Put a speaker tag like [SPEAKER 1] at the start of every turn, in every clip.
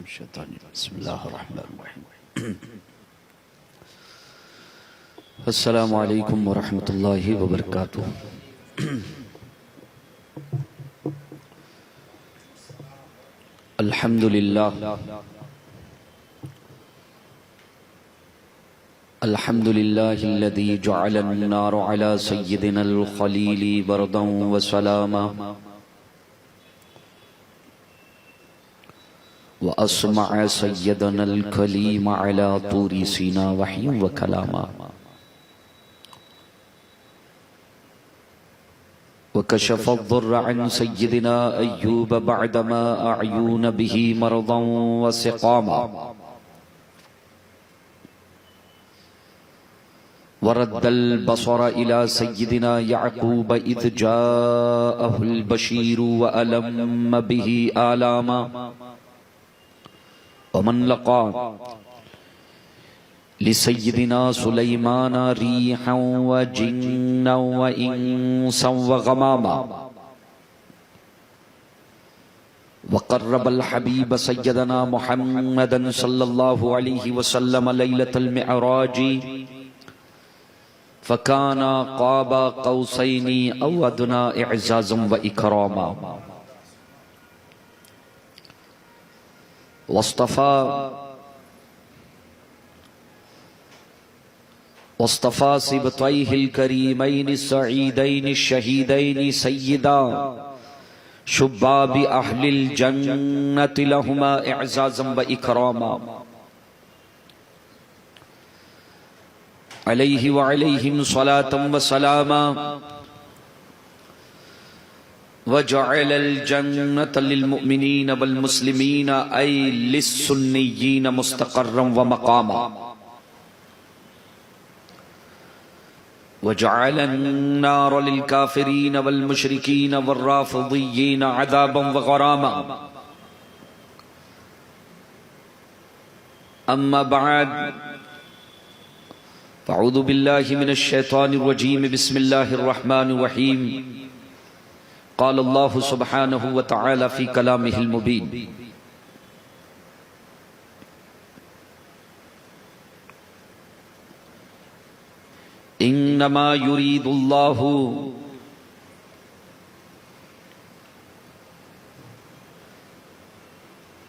[SPEAKER 1] बिस्मिल्लाहिर्रहमानिर्रहीम। अस्सलामु अलैकुम वरहमतुल्लाहि वबरकातुह। अल्हम्दुलिल्लाह अल्हम्दुलिल्लाहिल्लज़ी जअलन-नार अला सय्यिदिनल खलीली बरदन व सलामा व अस्मअ सय्यदनल कलीम अला तूरी सीना वहय्यन व कलामा व कशफ़-अद-दुर्र अन सय्यिदिना अय्यूब बअदमा अ'यून बिही मरदन व सिक़ामा व रद्दल बसर इला सय्यिदिना यअक़ूब इज़ जाअहुल बशीरु व अलम्म बिही आलामा वमन लक़ा लिसय्यिदिना सुलैमान रीहन व जिन्नन व इंसन व गमामा व क़र्रबल हबीब सय्यदना मुहम्मदन सल्लल्लाहु अलैहि वसल्लम लैलतल मिअराजी फ़काना क़ाबा क़ौसैनी औ अदना इअज़ाज़न व इकरामा वस्तफ़ा सिबतैहिल करीमैनि सईदैनि शहीदैनि सय्यिदा शुब्बाबि अहलिल जन्नति लहुमा इअज़ाज़न व इकरामा अलैहि व अलैहिम सलातन व सलामा वजअलल जन्नत लिल मुमिनीन वल मुस्लिमीन ऐ लिस्सुन्निय्यीन मुस्तक़र्रन व मक़ामा वजअलन नार लिल काफ़िरीन वल मुशरिकीन वर राफ़िदिय्यीन अज़ाबन व ग़रामा अम्मा बअद फ़अऊज़ु बिल्लाहि मिनश शैतानिर रजीम बिस्मिल्लाहिर रहमानिर रहीम क़ाल अल्लाहु सुब्हानहु व तआला फ़ी कलामिहिल मुबीन इन्नमा युरीदुल्लाहु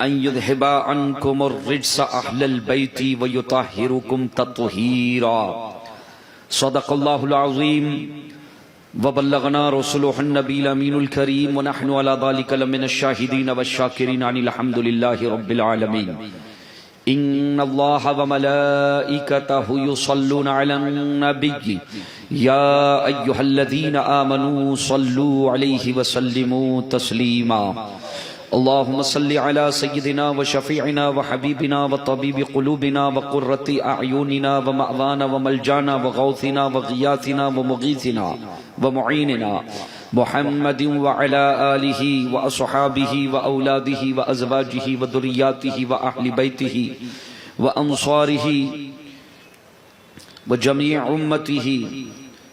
[SPEAKER 1] अन युज़हिबा अन्कुमुर रिज्स अहलल बैति व युतहिरुकुम तत्हीरा। सदक़ल्लाहुल अज़ीम व बल्लगना रसूलुहुन नबील अमीनुल करीम व नहनु अला ज़ालिका लमिनश शाहिदीन वश-शाकिरीन अनिल हम्दुलिल्लाहि रब्बिल आलमीन। इन्नल्लाहा व मलाइकतहु युसल्लूना अलन नबिय्यि या अय्युहल्लज़ीना आमनू सल्लू अलैहि व सल्लिमू तस्लीमा। अल्लाहुम्मा सल्लि अला सय्यिदिना व शफ़ीइना व हबीबिना व तबीबि क़ुलूबिना व क़ुर्रति अअयुनिना व मअवाना व मलजाना व गौसिना व ग़ियासिना व मुग़ीसिना व मुईनिना मुहम्मदिन व अला आलिहि व अस्हाबिहि व औलादिहि व अज़वाजिहि व दुर्रिय्यातिहि व अहलि बैतिहि व अंसारिहि व जमीअ उम्मतिहि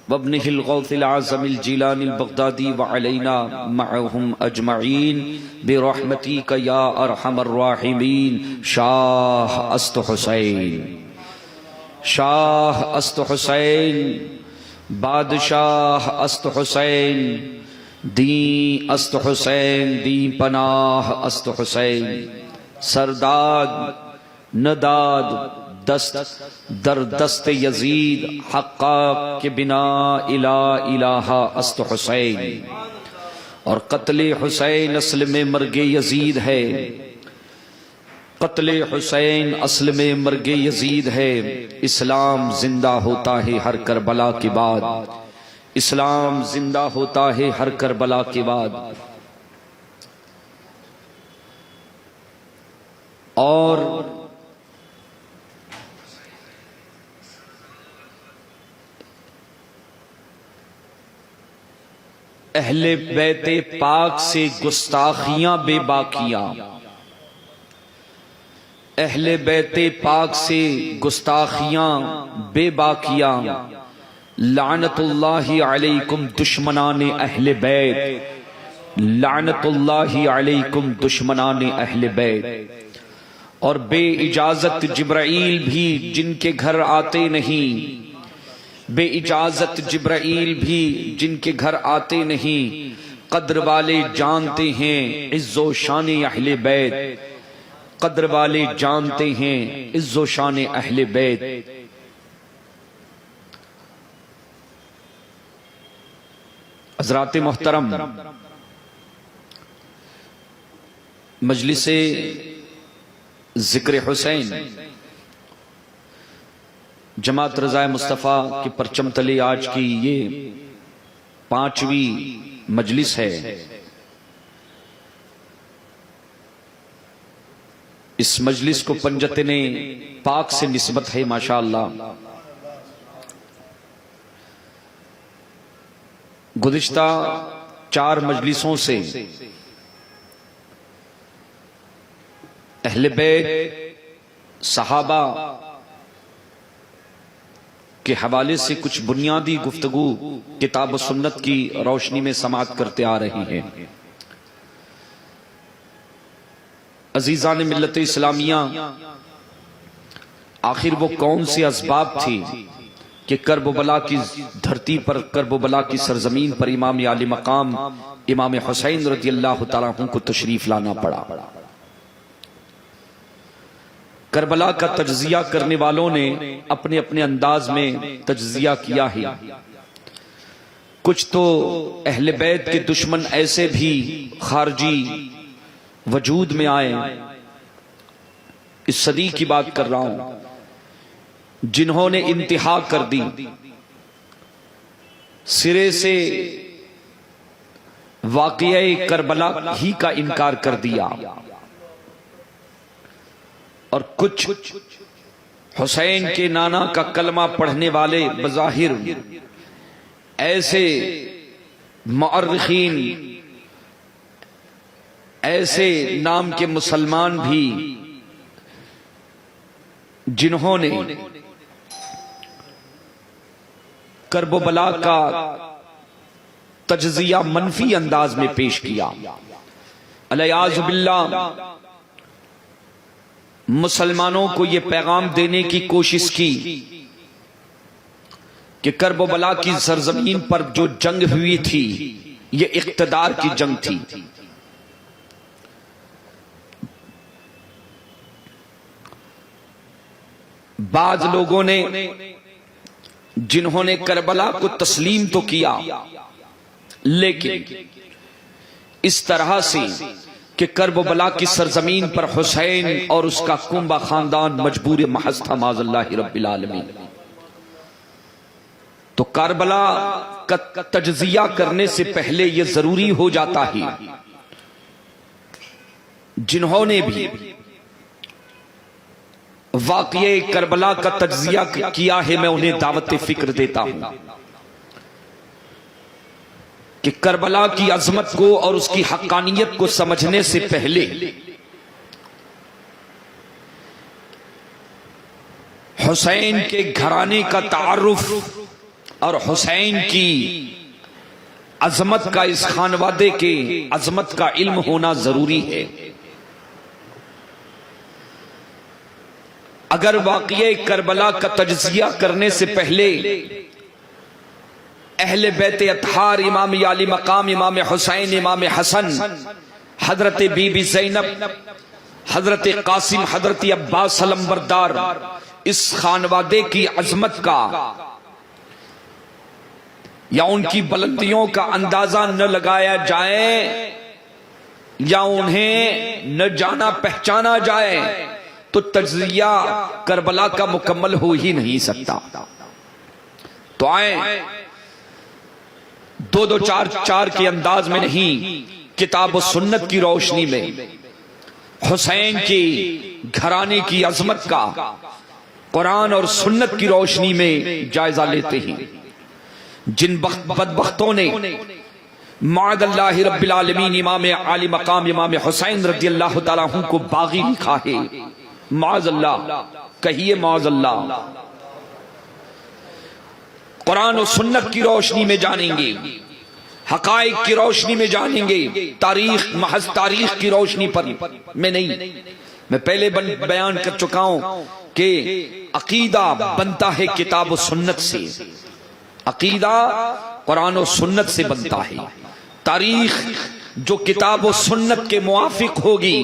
[SPEAKER 1] व इब्निहिल गौसिल आज़मिल जिलानिल बग़दादी व अलैना मअहुम अजमईन बिरहमतिका या अरहमर राहिमीन। शाह अस्त हुसैन, शाह अस्त हुसैन, बादशाह अस्त हुसैन, दी अस्त हुसैन, दी पनाह अस्त हुसैन। सरदाद नदाद दस्त दर दस्त यजीद हक्का के बिना इला इलाहा अस्त हुसैन। और कत्ले हुसैन असल में मर्गे यजीद है, कत्ले हुसैन असल में मर्गे यजीद है। इस्लाम जिंदा होता है हर करबला के बाद, इस्लाम जिंदा होता है हर करबला के बाद। और अहले बैते पाक से गुस्ताखियां बेबाकियां, अहले बैते पाक से गुस्ताखियां बेबाकियां। लानतुल्लाहि अलैकुम दुश्मनाने अहले बैत, लानतुल्लाहि अलैकुम दुश्मनाने अहले बैत। और बे इजाजत जिब्राईल भी जिनके घर आते नहीं, बे इजाजत जिब्राईल भी जिनके घर आते नहीं, कद्र वाले जानते हैं इज्जो शान अहले बैत, कद्र वाले जानते हैं इज्जो शान अहले बैत। हज़रात मोहतरम, मजलिसे जिक्र हुसैन जमात रज़ाए मुस्तफ़ा के परचम तले आज की ये 5वीं मजलिस है। इस मजलिस को पंजतने पाक से निस्बत है माशाअल्लाह। गुज़िश्ता 4 मजलिसों से अहले बैत सहाबा के हवाले से कुछ बुनियादी गुफ्तगू किताब सुन्नत की रोशनी में समाअत करते आ रही हैं। अजीज़ान मिल्लत इस्लामिया, आखिर वो कौन सी असबाब थी कि करबला की धरती पर, करबला की सरजमीन पर इमाम आली मकाम इमाम हुसैन रज़ियल्लाहु तआला अन्हु को तशरीफ लाना पड़ा। करबला का तज्जिया करने वालों ने अपने अपने अंदाज में तज्जिया किया है। कुछ तो अहले बैत के दुश्मन ऐसे भी खारजी वजूद में आए, इस सदी की बात कर रहा हूं, जिन्होंने इंतहा कर दी, सिरे से वाक़िया करबला ही का इनकार कर दिया। और कुछ हुसैन के नाना का कलमा पढ़ने वाले बज़ाहिर ऐसे मुअर्रिखीन, ऐसे नाम के मुसलमान भी जिन्होंने करबला का तज्जिया मनफी अंदाज में पेश किया। अलियाज़ु बिल्लाह, मुसलमानों को यह पैगाम देने की कोशिश की कि करबला की सरजमीन पर जो जंग हुई थी यह इख्तिदार की जंग थी। बाज लोगों ने, जिन्होंने करबला को तस्लीम तो किया, लेकिन इस तरह से कि करबला की सरजमीन पर हुसैन और उसका कुंबा खानदान मजबूर महज था, माज़ल्लाहि रब्बिल आलमीन। तो करबला का तज्जिया करने से पहले यह जरूरी हो जाता है, जिन्होंने भी वाक़िए करबला का तज्जिया किया है, मैं उन्हें दावत फिक्र देता हूं कि करबला की अजमत को और उसकी हक्कानियत को समझने से पहले हुसैन के घराने का तारुफ और हुसैन की अजमत का, इस खानवादे के अजमत का इल्म होना जरूरी है। अगर वाक़िए करबला का तज्जिया करने से पहले अहले बैत अतहार इमाम आली मकाम इमाम हुसैन इमाम हसन, हजरत बीबी ज़ैनब, हजरत कासिम, हजरत अब्बास सलम्बरदार, इस खानवादे की अजमत का या उनकी बुलंदियों का अंदाजा न लगाया जाए या उन्हें न जाना पहचाना जाए तो तज्जिया करबला का मुकम्मल हो ही नहीं सकता। तो आए दो चार चार के अंदाज में नहीं, किताब और सुन्नत की रोशनी में हुसैन की घराने की अजमत का कुरान और सुन्नत की रोशनी में जायजा लेते हैं। जिन बदबख्तों ने माअज़ल्लाहि रब्बिल आलमीन इमाम आली मकाम इमाम हुसैन रज़ियल्लाहु तआला अन्हु को बागी लिखा है, माअज़ल्लाह, कहिए माअज़ल्लाह। कुरान और सुन्नत की रोशनी में जानेंगे, हकाइक की रोशनी में जानेंगे, तारीख महज तारीख की रोशनी पर में नहीं, मैं पहले बयान कर चुका हूं कि अकीदा बनता है किताब और सुन्नत से, अकीदा कुरान और सुन्नत से बनता है। तारीख जो किताब और सुन्नत के मुआफिक होगी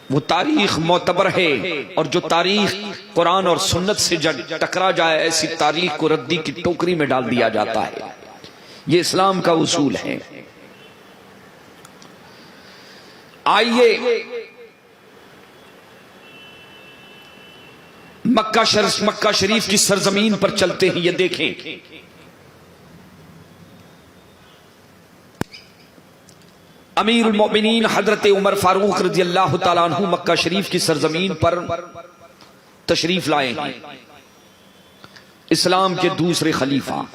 [SPEAKER 1] वो तारीख मोतबर है, और जो तारीख कुरान और सुन्नत से टकरा जाए ऐसी तारीख को रद्दी की टोकरी में डाल दिया जाता है। ये इस्लाम का उसूल है। आइए मक्का शरीफ की सरजमीन पर चलते हैं। ये देखें, अमीरुल मोमिनीन हजरत उमर फारूक रज़ियल्लाहु ताला अन्हु मक्का शरीफ की सरजमीन पर तशरीफ लाए हैं। इस्लाम के दूसरे खलीफा,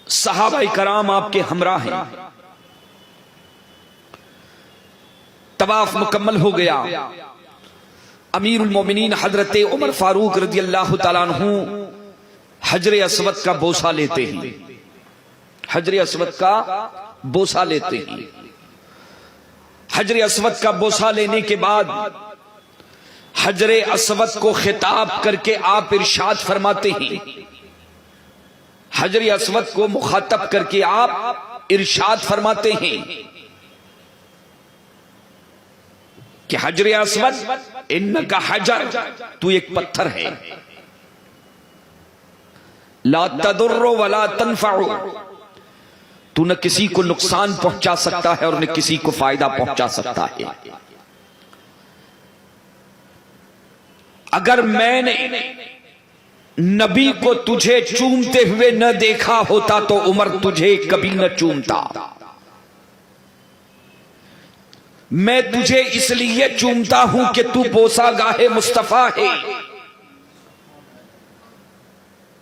[SPEAKER 1] सहाबाए कराम आपके हमरा हैं। तवाफ मुकम्मल हो गया। अमीरुल मोमिनीन हजरत उमर फारूक रज़ियल्लाहु ताला अन्हु हजरे अस्वद का बोसा लेते हैं, हजरे अस्वद का बोसा लेते हैं। हजरे अस्वद का बोसा लेने के बाद हजरे अस्वद को खिताब करके आप इरशाद फरमाते हैं, हजरे अस्वद को मुखातब करके आप इरशाद फरमाते हैं कि हजरे अस्वद इन्नका हजर, तू एक पत्थर है, ला तदुर्रो वला तनफउ, तू न किसी को नुकसान पहुंचा सकता है और न किसी को फायदा पहुंचा सकता है। अगर मैंने नबी को तुझे चूमते हुए न देखा होता तो उमर तुझे कभी न चूमता। मैं तुझे इसलिए चूमता हूं कि तू बोसा गाहे मुस्तफा है।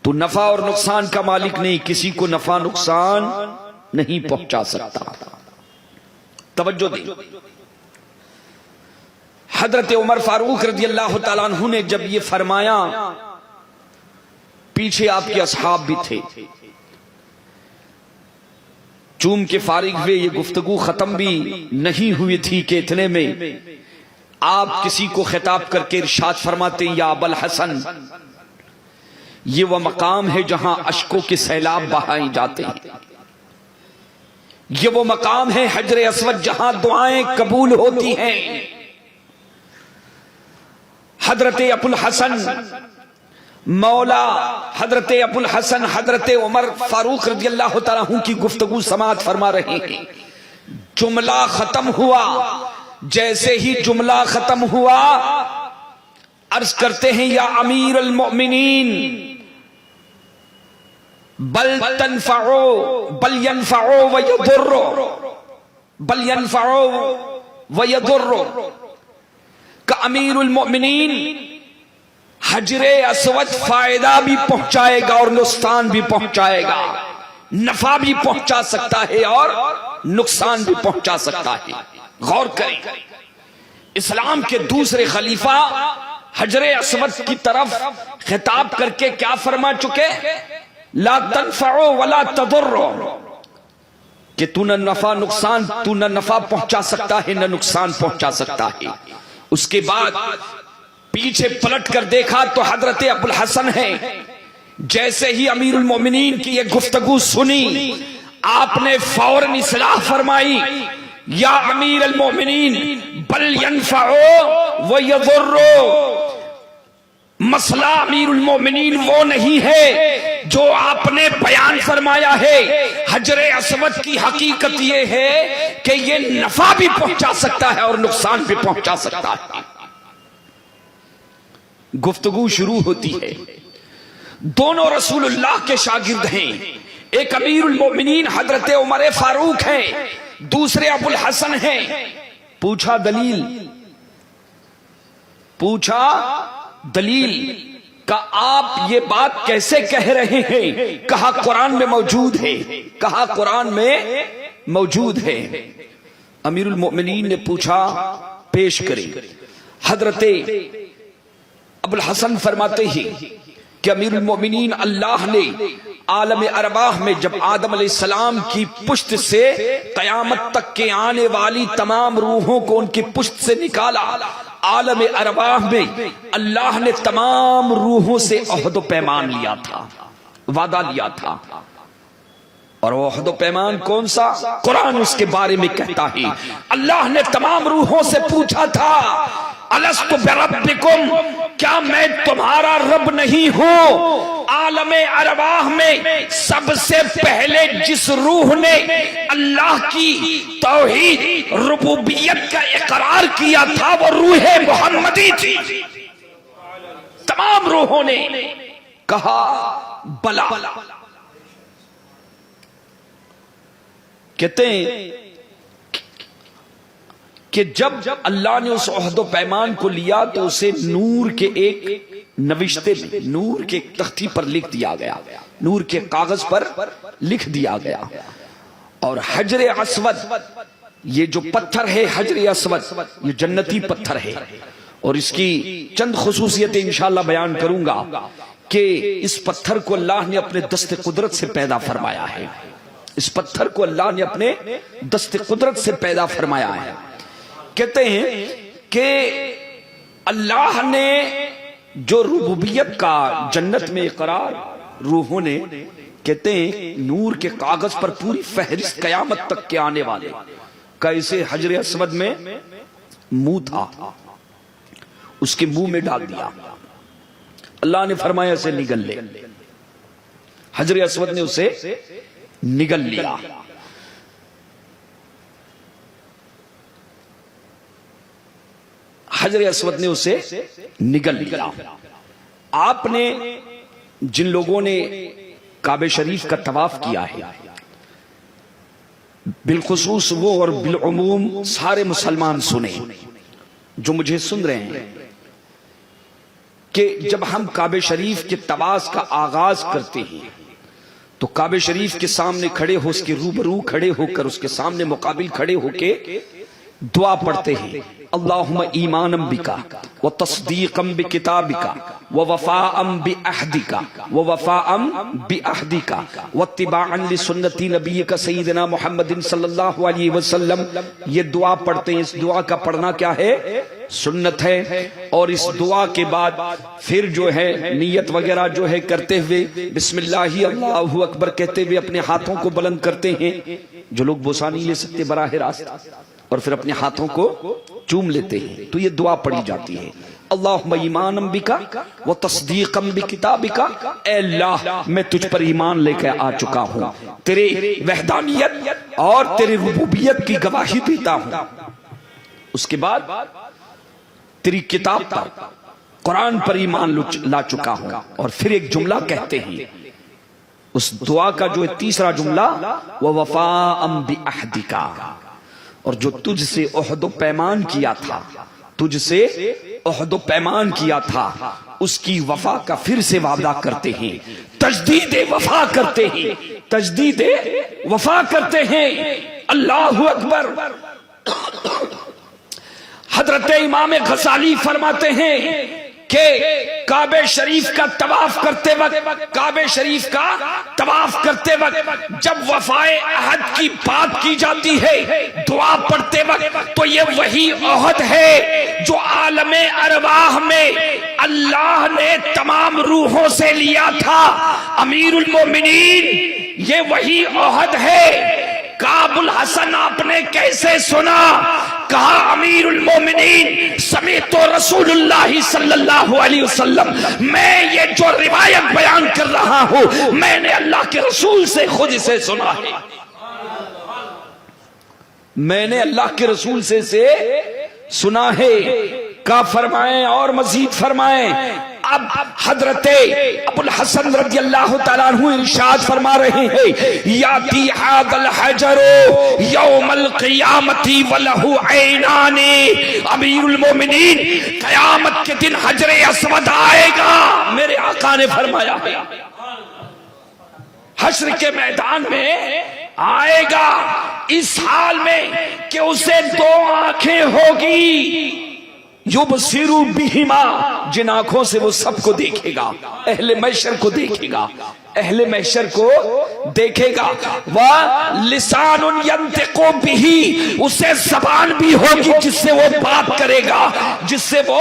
[SPEAKER 1] तू नफा और नुकसान का मालिक नहीं, किसी को नफा नुकसान नहीं पहुंचा सकता। तवज्जो दे। हजरत उमर फारूक रज़ियल्लाहु ताला अन्हु ने जब ये फरमाया, पीछे आपके असहाब भी थे, चूम के फारिग हुए। ये गुफ्तगू खत्म भी नहीं हुई थी कि इतने में आप किसी को खिताब करके इरशाद फरमाते, या अबल हसन, ये वह मकाम है जहां अश्कों के सैलाब बहाए जाते हैं। ये वो मकाम है हजरे अस्वद जहां दुआएं कबूल होती हैं। हजरत अबुल हसन मौला हजरत अबुल हसन हजरत उमर फारूक रज़ियल्लाहु ताला अन्हु की गुफ्तगू समाअत फरमा रहे हैं। जुमला खत्म हुआ। जैसे ही जुमला खत्म हुआ, अर्ज करते हैं, या अमीर अल मोमिनीन बल तनफओ बल यनफओ व यदुर्रो, बल यनफओ व यदुर्रो, का अमीरुल मोमिनीन हजरे अस्वद फायदा भी पहुंचाएगा और नुकसान भी पहुंचाएगा, नफा भी पहुंचा सकता है और नुकसान भी पहुंचा सकता है। गौर करें, इस्लाम के दूसरे खलीफा हजरे अस्वद की तरफ खिताब करके क्या फरमा चुके, ला तनफओ वला तदुर्रो, कि तू न नफा नुकसान, तू न नफा पहुंचा सकता है न नुकसान पहुंचा सकता है। उसके बाद पीछे पलट कर देखा तो हजरत अबुल हसन है। जैसे ही अमीरुल मोमिनीन की यह गुफ्तगू सुनी, आपने फौरन इस्लाह फरमाई, या अमीर अल मोमिनीन बल यनफओ व यदुर्रो। मसला अमीरुल मोमिनीन वो नहीं है जो आपने बयान फरमाया है। हजरे अस्वद की हकीकत ये है कि ये नफा भी पहुंचा सकता है और नुकसान भी पहुंचा सकता है। गुफ्तगू शुरू होती है। दोनों रसूलुल्लाह के शागिर्द हैं। एक अमीरुल मोमिनीन हजरत उमर फारूक हैं, दूसरे अबुल हसन हैं। पूछा दलील, पूछा दलील का आप ये बात कैसे कह रहे हैं? कहा कुरान में मौजूद है, कहा कुरान में मौजूद है। अमीरुल मोमिनीन ने पूछा, पेश करें। हजरत अबुल हसन फरमाते हैं, कि अमीरुल मोमिनीन अल्लाह ने आलम अरवाह में जब आदम अलैहिस्सलाम की पुश्त से कयामत तक के आने वाली तमाम रूहों को उनकी पुश्त से निकाला, आलम अरवाह में अल्लाह ने तमाम रूहों से अहद पैमान लिया था, वादा लिया था। और वो अहद पैमान कौन सा? कुरान उसके बारे में कहता है, अल्लाह ने तमाम रूहों से पूछा था, अलस्तु बिरब्बिकुम, क्या मैं तुम्हारा रब नहीं हूं? आलमे अरवाह में सबसे पहले जिस रूह ने अल्लाह की तौहीद रुबूबियत का इकरार किया था वो रूह मोहम्मदी थी। तमाम रूहों ने कहा बला। कहते हैं कि जब अल्लाह ने उस अहद पैमान को लिया तो उसे नूर के एक नविश्ते में, नूर के तख्ती पर लिख दिया गया, नूर के कागज पर लिख दिया गया। और हजर अस्वद, ये जो पत्थर है हजर अस्वद, ये जन्नती पत्थर है। और इसकी चंद खुसूसियतें इंशाअल्लाह बयान करूंगा कि इस पत्थर को अल्लाह ने अपने दस्ते कुदरत से पैदा फरमाया है। इस पत्थर को अल्लाह ने अपने दस्ते कुदरत से पैदा फरमाया है। कहते हैं कि अल्लाह ने जो रुबूबियत का जन्नत में इकरार रूहों ने, कहते हैं नूर के कागज पर पूरी फहरिस्त कयामत तक के आने वाले कैसे हजर अस्वद में मुंह था, उसके मुंह में डाल दिया। अल्लाह ने फरमाया से निगल ले। हजर अस्वद ने उसे निगल लिया। हजर अस्वद ने उसे निगल लिया। आपने जिन लोगों ने काबे शरीफ का तवाफ किया है, बिलखुसूस वो और बिलउमूम सारे मुसलमान सुने जो मुझे सुन रहे हैं, कि जब हम काबे शरीफ के तवाफ का आगाज करते हैं तो काबे शरीफ के सामने खड़े हो, उसके रूबरू खड़े होकर, उसके सामने मुकाबिल खड़े होके दुआ पढ़ते हैं, अल्लाहुम्मा ईमानम बिका व तस्दीकम बि किताबिका व वफाअम बि अहदिका व वफाअम बि अहदिका व इत्तिबाअन लि सुन्नती नबीका सय्यिदना मुहम्मदिन सल्लल्लाहु अलैहि वसल्लम। ये दुआ पढ़ते हैं। इस दुआ का पढ़ना क्या है? सुन्नत है। और इस दुआ के बाद फिर जो है नियत वगैरह जो है करते हुए बिस्मिल्लाहि अल्लाहु अकबर कहते हुए अपने हाथों को बुलंद करते हैं। जो लोग बोसा नहीं ले सकते बराह रास्त, और फिर अपने हाथों को चूम लेते हैं, तो ये दुआ पढ़ी जाती है, अल्लाहुम्मा ईमानम बिका व तस्दीकम बि किताबिका। ऐ अल्लाह, मैं तुझ पर ईमान लेकर आ चुका हूं, तेरे वहदानियत और तेरे रुबूबियत की गवाही देता हूं। उसके बाद तेरी किताब पर, कुरान पर ईमान ला चुका हूं। और फिर एक जुमला कहते हैं उस दुआ का, जो है तीसरा जुमला, व वफाअम बि अहदिका। और जो तुझसे ओहद पैमान किया था, तुझसे ओहद पैमान किया था, उसकी वफा का फिर से वादा करते हैं, तजदीद वफा करते हैं, तजदीद वफा करते हैं। अल्लाहु अकबर। हजरत इमाम गजाली फरमाते हैं कि काबे शरीफ का तवाफ करते वक्त, काबे शरीफ का तवाफ करते वक्त जब वफाए अहद की बात की जाती है दुआ पढ़ते वक्त, तो ये वही अहद है जो आलमे अरवाह में अल्लाह ने तमाम रूहों से लिया था। अमीरुल मोमिनीन, ये वही अहद है। काबुल हसन आपने कैसे सुना? कहा अमीरुल मोमिनीन समीतो रसूलुल्लाह सल्लल्लाहु अलैहि वसल्लम, मैं ये जो रिवायत बयान कर रहा हूं मैंने अल्लाह के रसूल से खुद इसे सुना है। मैंने अल्लाह के रसूल से सुना है। का फरमाएं और मजीद फरमाएं। अब हजरते अबुल हसन रज़ियल्लाहु ताला अन्हु इरशाद फरमा रहे हैं, याती हादल हजरो यौमल क़ियामती वलहु ऐनानी। अमीरुल मोमिनीन, क़यामत के दिन हजरे अस्वद आएगा, मेरे आका ने फरमाया है। हश्र के मैदान में आएगा इस हाल में कि उसे दो आंखें होगी। युबसिरु बिहिमा, जिन आंखों से वो सबको देखेगा, अहले महशर को देखेगा, अहले महशर को देखेगा। वह लिसानुन यंतिकु बिही, उसे ज़बान भी होगी जिससे वो बात करेगा, जिससे वो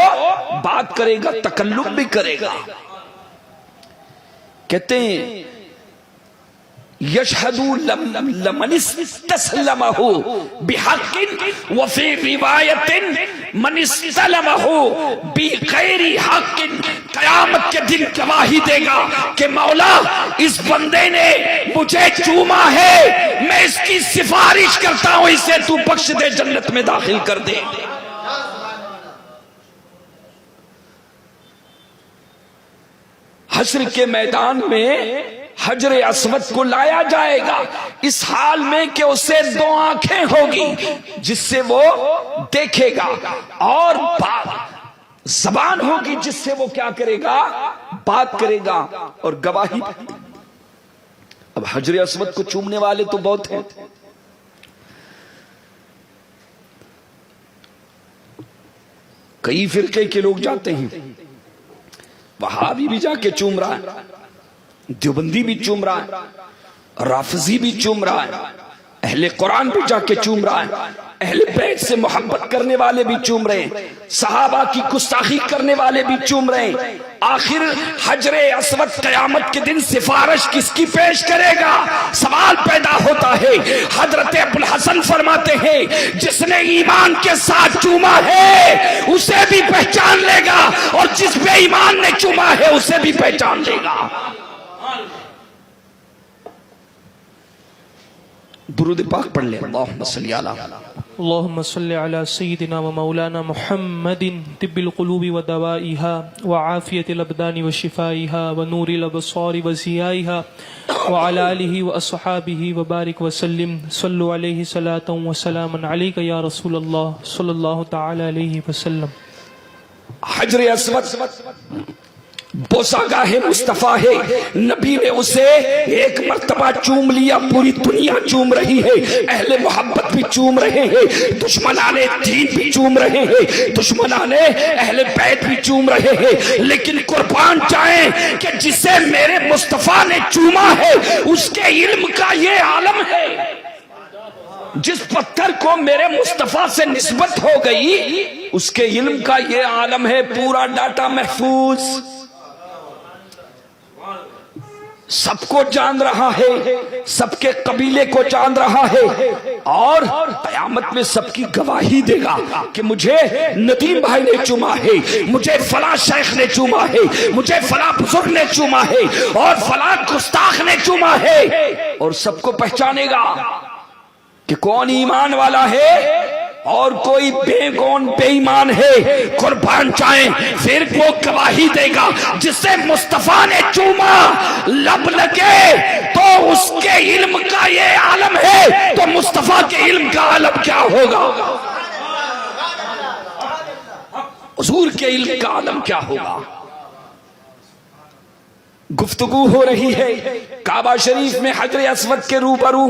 [SPEAKER 1] बात करेगा, तकल्लुम भी करेगा। कहते हैं यशहदु लमन इस्तस्लमहु बिहक़्क़िन व फी रिवायतिन मन इस्तलमहु बिग़ैरि हक़्क़िन, क़यामत के दिन गवाही देगा कि मौला इस बंदे ने मुझे चूमा है, मैं इसकी सिफारिश करता हूं, इसे तू बख्श दे, जन्नत में दाखिल कर दे। हश्र के मैदान में हजरे अस्वद को लाया जाएगा इस हाल में कि उसे दो आंखें होगी जिससे वो देखेगा, और ज़बान होगी जिससे वो क्या करेगा, बात करेगा और गवाही। अब हजरे अस्वद को चूमने वाले तो बहुत हैं। कई फिरके के लोग जाते हैं, वहाबी भी जाके चूम रहा है, देवबंदी भी चूम रहा है, राफजी भी चूम रहा है, अहले कुरान भी जाके चूम रहा है, अहले बैत से मोहब्बत करने वाले भी चूम रहे हैं, सहाबा की गुस्ताखी करने वाले भी चूम रहे हैं। आखिर हजरे अस्वद क़यामत के दिन सिफारिश किसकी पेश करेगा? सवाल पैदा होता है। हजरत अबुल हसन फरमाते हैं जिसने ईमान के साथ चूमा है उसे भी पहचान लेगा, और जिस बेईमान ने चूमा है उसे भी पहचान लेगा। दुरूद पाक पढ़ ले। अल्लाहुम्मा सल्ली अला
[SPEAKER 2] सय्यिदिना व मौलाना मुहम्मदिन तिब्बिल क़ुलूबि व दवाइहा व आफ़ियतिल अबदानि व शिफ़ाइहा व नूरिल अबसारि व ज़ियाइहा व अला आलिहि व अस्हाबिहि व बारिक व सल्लिम। सल्लु अलैहि सलातन व सलामन अलैका या रसूलल्लाह सल्लल्लाहु तआला अलैहि वसल्लम।
[SPEAKER 1] हजरे अस्वद बोसागाहे मुस्तफा है, नबी ने उसे एक मर्तबा चूम लिया, पूरी दुनिया चूम रही है, अहले मोहब्बत भी चूम रहे हैं, दुश्मनाने दीन भी चूम रहे हैं, दुश्मनाने अहले बैत भी चूम रहे हैं, लेकिन कुर्बान जाएं कि जिसे मेरे मुस्तफा ने चूमा है उसके इल्म का ये आलम है। जिस पत्थर को मेरे मुस्तफा से निस्बत हो गई उसके इल्म का ये आलम है, पूरा डाटा महफूज, सबको जान रहा है, सबके कबीले को जान रहा है, और कयामत में सबकी गवाही देगा कि मुझे नदीम भाई ने चूमा है, मुझे फला शेख ने चूमा है, मुझे फला बुजुर्ग ने चूमा है, और फला गुस्ताख ने चूमा है, और सबको पहचानेगा कि कौन ईमान वाला है और कोई कौन बेईमान है। कुर्बान जाएं, फिर वो गवाही देगा जिसे मुस्तफा ने चूमा लब लगे तो उसके इल्म का ये आलम है, तो मुस्तफा के इल्म का आलम क्या होगा, हुजूर के इल्म का आलम क्या होगा। गुफ्तगू हो रही है काबा शरीफ में हजरे अस्वद के रूबरू,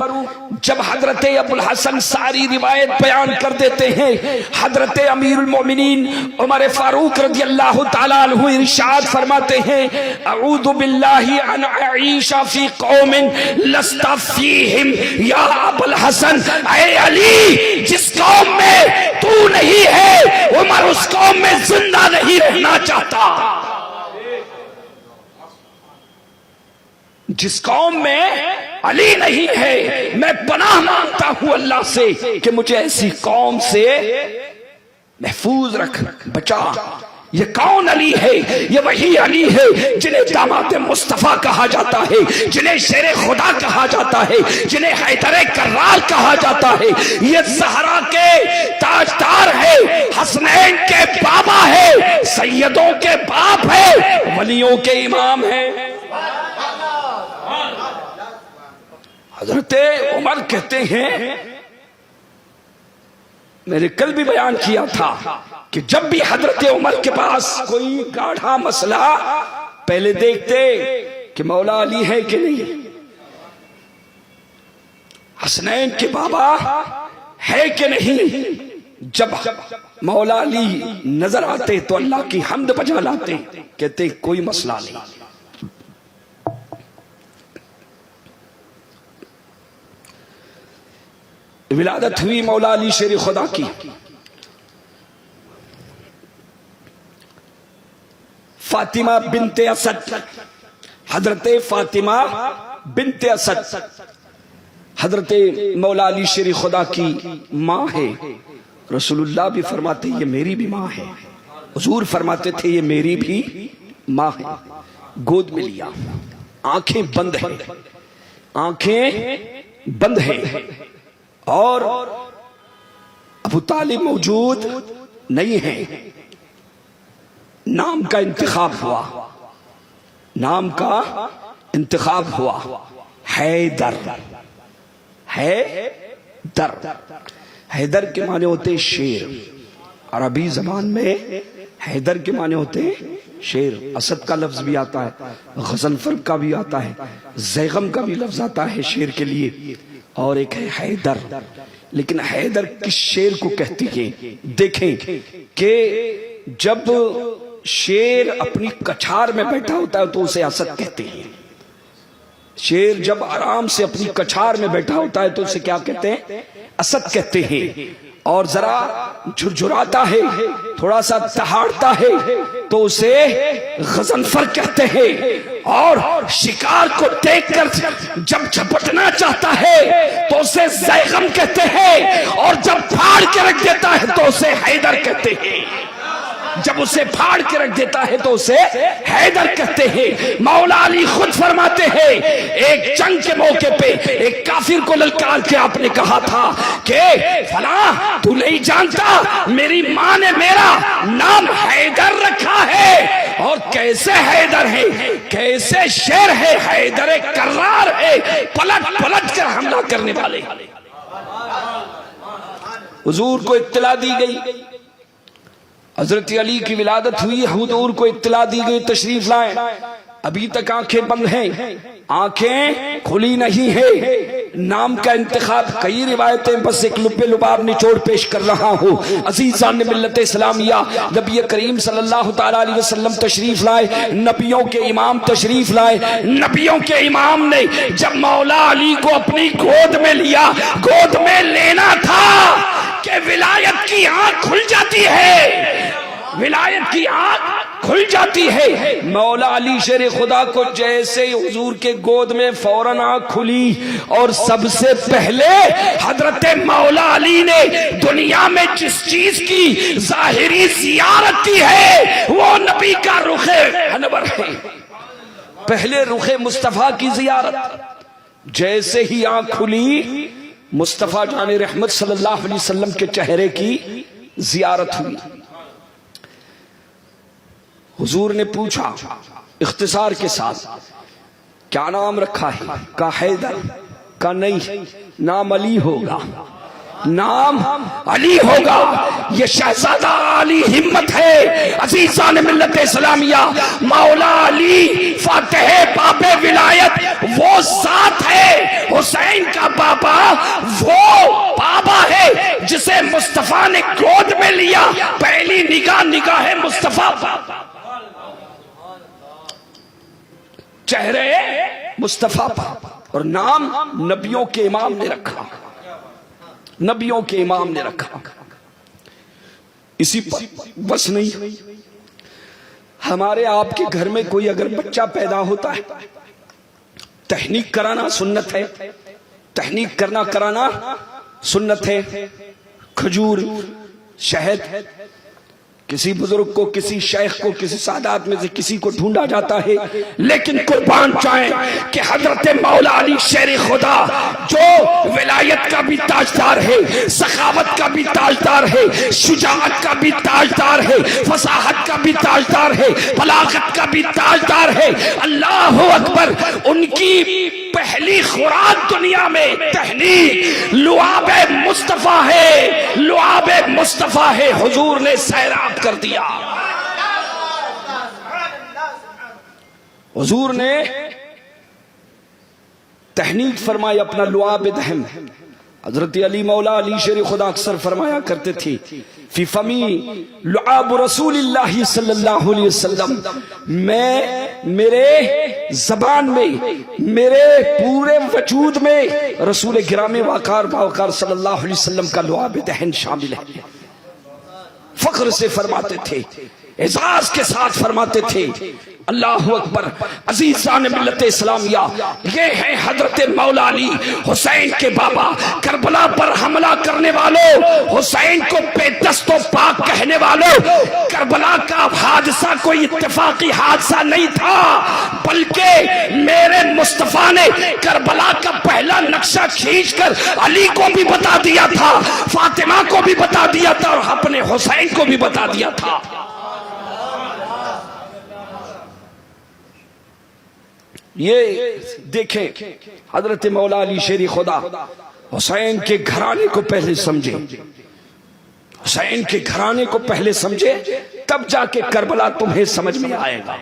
[SPEAKER 1] जब हजरत अबुल हसन सारी रिवायत बयान कर देते हैं। हजरत अमीरुल मोमिनीन उमर फारूक रज़ियल्लाहु ताला अन्हु इरशाद फरमाते हैं अऊज़ु बिल्लाहि अन अईशा फी कौमिन लस्ता फीहिम या अबुल हसन, ऐ अली जिस कौम में तू नहीं है उमर उस कौम में जिंदा नहीं रहना चाहता। जिस कौम में अली नहीं है मैं पनाह मांगता हूं अल्लाह से कि मुझे ऐसी कौम से महफूज रख, बचा। ये कौन अली है? ये वही अली है जिन्हें दामाद मुस्तफा कहा जाता है, जिन्हें शेरे खुदा कहा जाता है, जिन्हें हैदरे कर्रार कहा जाता है। ये ज़हरा के ताजदार है, हसनैन के बाबा है, सैयदों के बाप है, वलियों के इमाम है। हजरत उमर कहते हैं, मैंने कल भी बयान किया था कि जब भी हजरत उमर के पास कोई गाढ़ा मसला, पहले देखते कि मौला अली है कि नहीं, हसनैन के बाबा है कि नहीं, जब मौला अली नजर आते तो अल्लाह की हम्द बजा लाते, कहते कोई मसला नहीं। विलादत हुई मौला अली शेर खुदा की। फातिमा बिनते असद, हजरते फातिमा बिनते असद हजरते मौला अली शेर खुदा की माँ है। रसूलुल्लाह भी फरमाते ये मेरी भी माँ है, हुजूर फरमाते थे ये मेरी भी माँ है। गोद में लिया, आंखें बंद है, आंखें बंद है, और अबू तालिब मौजूद नहीं है। नाम का इंतखाब हुआ, नाम का इंतखाब हुआ, हैदर। हैदर, हैदर के माने होते हैं शेर। अरबी जबान में हैदर के माने होते हैं शेर। असद का लफ्ज भी आता है, गजनफर का भी आता है, जैगम का भी लफ्ज आता है शेर के लिए, और एक है हैदर। लेकिन हैदर किस शेर को कहती है? देखें कि जब शेर अपनी कछार में बैठा होता है तो उसे असद कहते हैं। शेर जब आराम से अपनी कछार में बैठा होता है तो उसे क्या कहते हैं? असद कहते हैं। और जरा झुरझुराता है, थोड़ा सा दहाड़ता है तो उसे गजनफर कहते हैं। और शिकार को देखकर जब झपटना चाहता है तो उसे जैगम कहते हैं, और जब फाड़ के रख देता है तो उसे हैदर कहते हैं। जब उसे फाड़ के रख देता है तो उसे हैदर कहते हैं। मौला अली खुद फरमाते हैं, एक जंग के मौके पे एक काफिर को ललकार के आपने कहा था कि फला तू नहीं जानता मेरी माँ ने मेरा नाम हैदर रखा है। और कैसे हैदर है, कैसे शेर है, हैदर एक कर्रार है, पलट पलट कर हमला करने वाले। हुजूर को इत्तला दी गई, हजरत अली की विलादत हुई, हुजूर को इत्तला दी गई तशरीफ लाए। अभी तक आंखें बंद हैं, आंखें खुली नहीं है। नाम का इंतखाब, कई रिवायतें, बस एक लुब्बे लुबाब निचोड़ पेश कर रहा हूँ। अजीज़ान मिल्लत इस्लामिया, नबी करीम सल्लल्लाहु ताला अलैहि वसल्लम तशरीफ लाए, नबियों के इमाम तशरीफ लाए। नबियों के इमाम ने जब मौला अली को अपनी गोद में लिया, गोद में लेना था कि विलायत की आंख खुल जाती है, विलायत की आंख खुल जाती है। मौला अली शेर खुदा को जैसे हुजूर के गोद में फौरन आंख खुली, और सबसे पहले हजरत मौला अली ने दुनिया में जिस चीज की जाहिरी जियारत की है वो नबी का रुखे अनवर है। पहले रुखे मुस्तफा की जियारत। जैसे ही आंख खुली, मुस्तफा जाने रहमत सल्लल्लाहु अलैहि वसल्लम के चेहरे की जियारत हुई। हुजूर ने पूछा इख्तिसार के साथ, क्या नाम रखा है? का हैदर। का नहीं, नाम अली होगा, नाम अली होगा। ये शहजादा अली हिम्मत है। अजीज़ान मिल्लत इस्लामिया, मौला अली फातिह बाबे विलायत वो साथ है, हुसैन का बाबा वो बाबा है जिसे मुस्तफा ने गोद में लिया। पहली निगाह है मुस्तफा, चेहरे मुस्तफा पर, और नाम नबियों के इमाम ने रखा, नबियों के इमाम ने रखा। इसी पर बस नहीं, हमारे आपके घर में कोई अगर बच्चा पैदा होता है, तहनीक कराना सुन्नत है, तहनीक करना कराना सुन्नत है। खजूर, शहद, किसी बुजुर्ग को, किसी शेख को, किसी सादात में से किसी को ढूंढा जाता है। लेकिन कुर्बान चाहें कि हजरत मौला अली शेर खुदा जो विलायत का भी ताजदार है, सखावत का भी ताजदार है, शुजाअत का भी ताजदार है, फसाहत का भी ताजदार है, बलागत का भी ताजदार है। अल्लाह अकबर। उनकी पहली खुराक दुनिया में तहनीक लुआबे मुस्तफा है, लुआबे मुस्तफा है। हुजूर ने सैराब कर दिया, हुजूर ने तहनीक फरमाई अपना लुआब दहम। हजरत अली मौला अली शेर खुदा अक्सर फरमाया करते थे, फी फमी लुआब रसूलिल्लाह सल्लल्लाहु अलैहि वसल्लम, मैं मेरे जबान में, मेरे पूरे वजूद में रसूल गिरामे वाकार बावकार सल्लल्लाहु अलैहि वसल्लम का लुआब दहन शामिल है। फख्र से फरमाते थे, एजाज के साथ फरमाते थे, अल्लाहु अकबर। अजीज़ान मिल्लत इस्लामिया, ये है हजरत मौला अली हुसैन के बाबा, करबला पर हमला करने वालों, हुसैन को बेदस्तो पाक कहने वालों। करबला का हादसा कोई इत्तेफाकी हादसा नहीं था, बल्कि मेरे मुस्तफा ने करबला का पहला नक्शा खींचकर अली को भी बता दिया था, फातिमा को भी बता दिया था और अपने हुसैन को भी बता दिया था। ये देखें, हजरत मौला अली शेरी खुदा हुसैन के घराने को पहले समझे, हुसैन के घराने को पहले समझे, तब जाके करबला तुम्हें समझ में आएगा।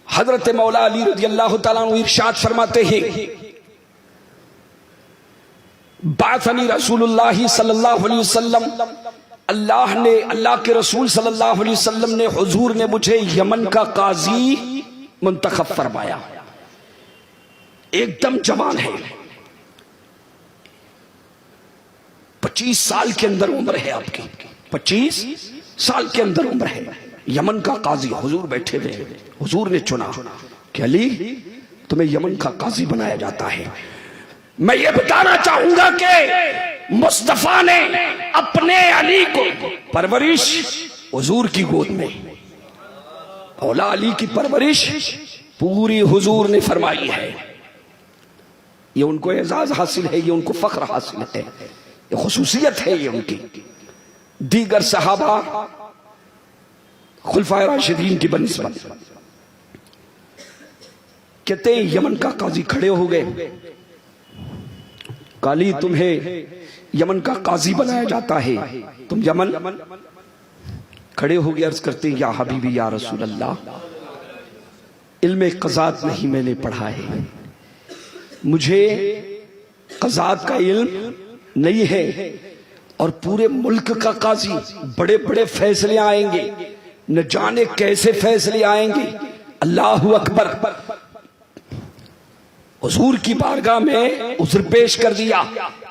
[SPEAKER 1] हजरत मौला अली रज़ी अल्लाह तआला अन्हु इरशाद फरमाते हैं, बाअसनी रसूलुल्लाह सल्लल्लाहु अलैहि वसल्लम, अल्लाह ने, अल्लाह के रसूल सल्लल्लाहु अलैहि वसल्लम ने, हुजूर ने मुझे यमन का काजी मुंतखब फरमाया। एकदम जवान है, 25 साल के अंदर उम्र है आपकी, 25 साल के अंदर उम्र है। यमन का काजी हुजूर बैठे थे, हुजूर ने चुना कि अली तुम्हें यमन का काजी बनाया जाता है। मैं ये बताना चाहूंगा कि मुस्तफा ने अपने अली को परवरिश हुजूर की गोद में, मौला अली की परवरिश पूरी हुजूर ने फरमाई है। ये उनको एजाज हासिल है, ये उनको फख्र हासिल है, ये खुसूसियत है ये उनकी। दीगर सहाबा खुलफाए राशिदीन की बनिस्बत कहते हैं, यमन का काजी खड़े हो गए, काली तुम्हें यमन का काजी बनाया जाता है, तुम यमन खड़े हो गए, अर्ज करते हैं, या हबीबी या रसूल अल्लाह, इल्मे क़ज़ात नहीं मैंने पढ़ा है, मुझे क़ज़ात का इल्म नहीं है, और पूरे मुल्क का काजी, बड़े बड़े फैसले आएंगे, न जाने कैसे फैसले आएंगे। अल्लाहु अकबर। हुजूर की बारगाह में उज़्र पेश कर दिया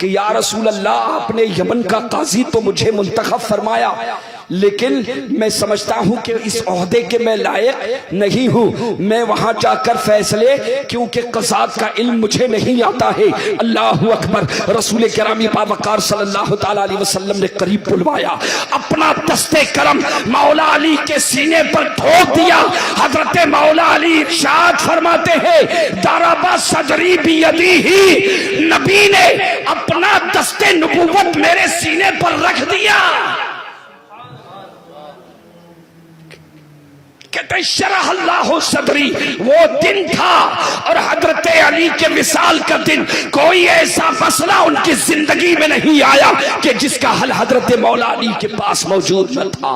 [SPEAKER 1] कि या रसूल अल्लाह, आपने यमन का काजी तो मुझे मुंतखब फरमाया, लेकिन मैं समझता हूं कि इस ओहदे के मैं लायक नहीं हूं, मैं वहां जाकर फैसले, क्योंकि क़ज़ात का इल्म मुझे नहीं आता है। अल्लाहु अकबर। रसूल किरामी बावकार सल्लल्लाहु ताला अलैहि वसल्लम ने करीब बुलवाया, अपना दस्ते करम मौला अली के सीने पर ठोक दिया। हजरत मौला अली इरशाद फरमाते हैं, दरबा सदरी बियदिही, नबी ने अपना दस्ते नबूवत मेरे सीने पर रख दिया। कहते शरह अल्लाहु सदरी, वो दिन था और हजरत अली के विसाल का दिन, कोई ऐसा मसला उनकी जिंदगी में नहीं आया कि जिसका हल हजरत मौला अली के पास मौजूद न था।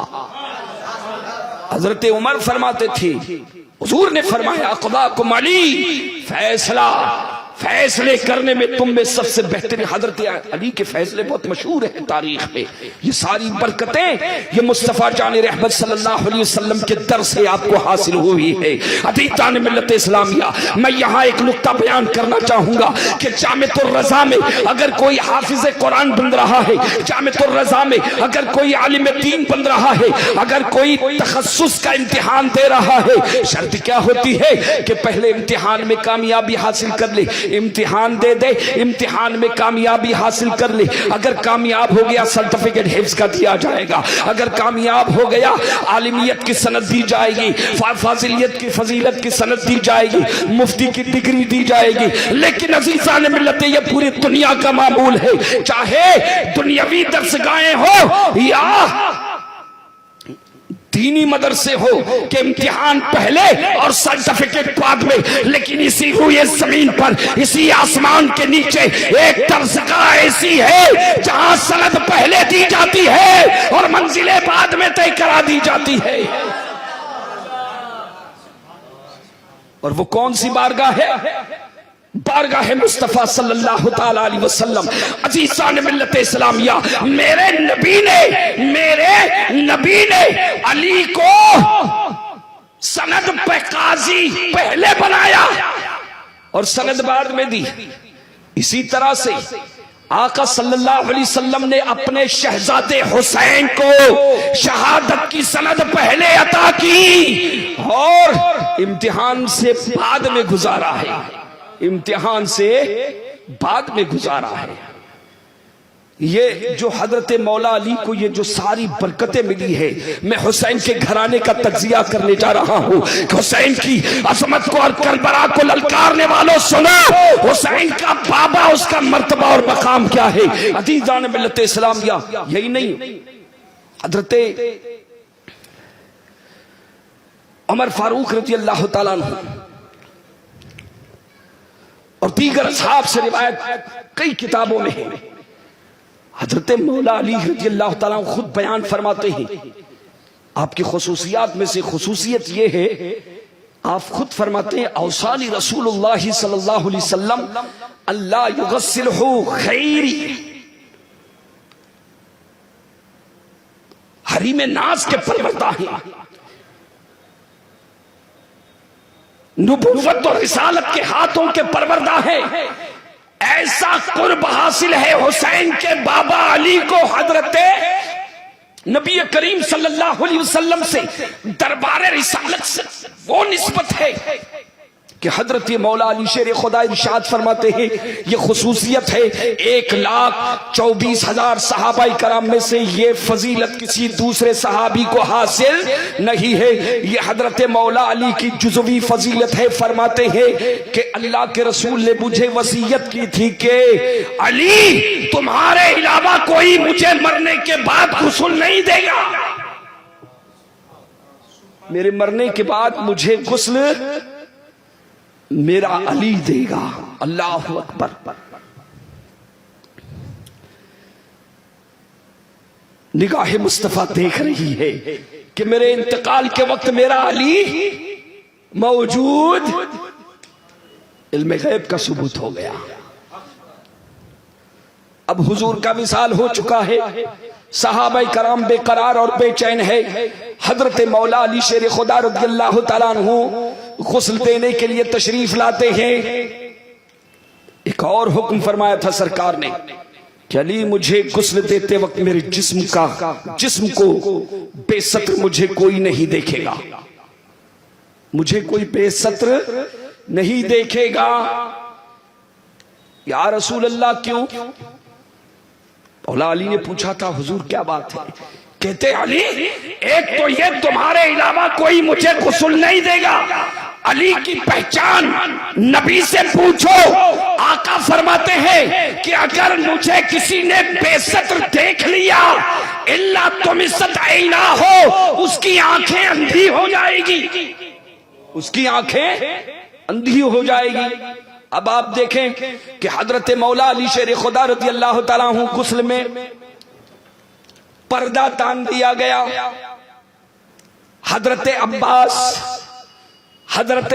[SPEAKER 1] हजरत उमर फरमाते थे, हुजूर ने फरमाया, अक़दाकुम अली, फैसले करने में तुम में सबसे बेहतरीन हजरत अली के फैसले बहुत मशहूर है तारीख में। ये सारी बरकतें ये मुस्तफा जान रहमत सल्लल्लाहु अलैहि वसल्लम के दर से आपको हासिल हुई है। अदीतान मिल्लत इस्लामिया, मैं यहाँ एक नुक्ता बयान करना चाहूंगा कि जामिअतुर रज़ा में अगर कोई हाफिज कुरान बन रहा है, जामिअतुर रज़ा में अगर कोई आलिम दीन बन रहा है, अगर कोई तखस्सुस का इम्तिहान दे रहा है, शर्त क्या होती है कि पहले इम्तिहान में कामयाबी हासिल कर ले, इम्तिहान दे दे, इम्तिहान में कामयाबी हासिल कर ले। अगर कामयाब हो गया सर्टिफिकेट हिफ्ज का दिया जाएगा, अगर कामयाब हो गया आलिमियत की सनद दी जाएगी, फाजिलियत की फजीलत की सनद दी जाएगी, मुफ्ती की डिग्री दी जाएगी। लेकिन अज़ीज़ान मिल्लत, ये पूरी दुनिया का मामूल है, चाहे दुनियावी दरसगाहें हो या दीनी मदरसे हो, कि इम्तिहान पहले और सर्टिफिकेट बाद में। लेकिन इसी हुए जमीन पर, इसी आसमान के नीचे एक दरसगाह ऐसी है जहां सनद पहले दी जाती है और मंजिलें बाद में तय करा दी जाती है। और वो कौन सी बारगाह है? बारगाह मुस्तफा सल्लल्लाहु ताला अलैहि वसल्लम अजीज़ान मिल्लत इस्लामिया, मेरे नबी ने अली को सनद पे काजी पहले बनाया और सनद बाद में दी। इसी तरह से आका सल्लल्लाहु अलैहि वसल्लम ने अपने शहजादे हुसैन को शहादत की सनद पहले अता की और इम्तिहान से बाद में गुजारा है, इम्तिहान से बाद में गुजारा है। ये जो हजरत मौला अली को ये जो सारी बरकतें मिली है, मैं हुसैन के घराने का तज्जिया करने जा रहा हूँ। हुसैन की अजमत को और करबला को ललकारने वालों सुनो, हुसैन का बाबा, उसका मर्तबा और मकाम क्या है। अजीज़ान मिल्लत इस्लामिया, यही नहीं, हजरत उमर फारूक रज़ी अल्लाह तआला अन्हु और दीगर असहाब से रिवायत कई किताबों में है। हजरत मौला अली रज़ी अल्लाह तआला अन्हु खुद बयान फरमाते हैं, आपकी खुसूसियात में से खुसूसियत ये है, आप खुद फरमाते हैं, औसाली रसूलुल्लाह सल्लल्लाहु अलैहि वसल्लम अल्लाह युगस्सिलहु खैरी, हरीम नाज के परवरदा हैं, नबुव्वत और रिसालत के हाथों के परवरदा है। ऐसा कुर्ब हासिल है हुसैन के बाबा अली को हजरत नबी करीम सल्लल्लाहु अलैहि वसल्लम से, दरबार रिसालत से वो निस्बत है कि हजरत मौला अली शेर खुदा इरशाद फरमाते हैं, ये खुसूसियत है 1,24,000 सहाबाई कराम में से ये फजीलत किसी दूसरे सहाबी को हासिल नहीं है। ये हजरत मौला अली की जुज़वी फजीलत है। फरमाते हैं कि अल्लाह के रसूल ने मुझे वसीयत की थी कि अली, तुम्हारे अलावा कोई मुझे मरने के बाद गुस्ल नहीं देगा, मेरे मरने के बाद मुझे गुस्ल मेरा अली देगा। अल्लाहु अकबर। निगाह मुस्तफा देख रही है कि मेरे इंतकाल के वक्त मेरा अली मौजूद, इल्म गैब का सबूत हो गया। अब हुजूर का विसाल हो चुका है, सहाबाए कराम बेकरार और बेचैन है। हजरत मौला अली शेर खुदा रज़ियल्लाहु तआला अन्हु गुस्ल देने के लिए तशरीफ लाते हैं। एक और हुक्म फरमाया था सरकार ने कि अली, मुझे गुस्ल देते वक्त मेरे जिस्म को बेसत्र मुझे कोई नहीं देखेगा, मुझे कोई बेसत्र नहीं देखेगा। या रसूल अल्लाह, क्यों? मौला अली ने पूछा था, हुजूर क्या बात है? कहते, अली, एक तो ये तुम्हारे अलावा कोई मुझे गुस्ल नहीं देगा, अली की पहचान नबी से पूछो। आका फरमाते हैं कि अगर मुझे किसी ने बेसत्र देख लिया, इल्ला तुमिसत ऐना हो, उसकी आंखें अंधी हो जाएगी, उसकी आंखें अंधी हो जाएगी। अब आप देखें कि हजरत मौला अली शेर खुदा रज़ियल्लाहु तआला अन्हु गुस्ल में पर्दा तान दिया गया। हजरत अब्बास, हजरत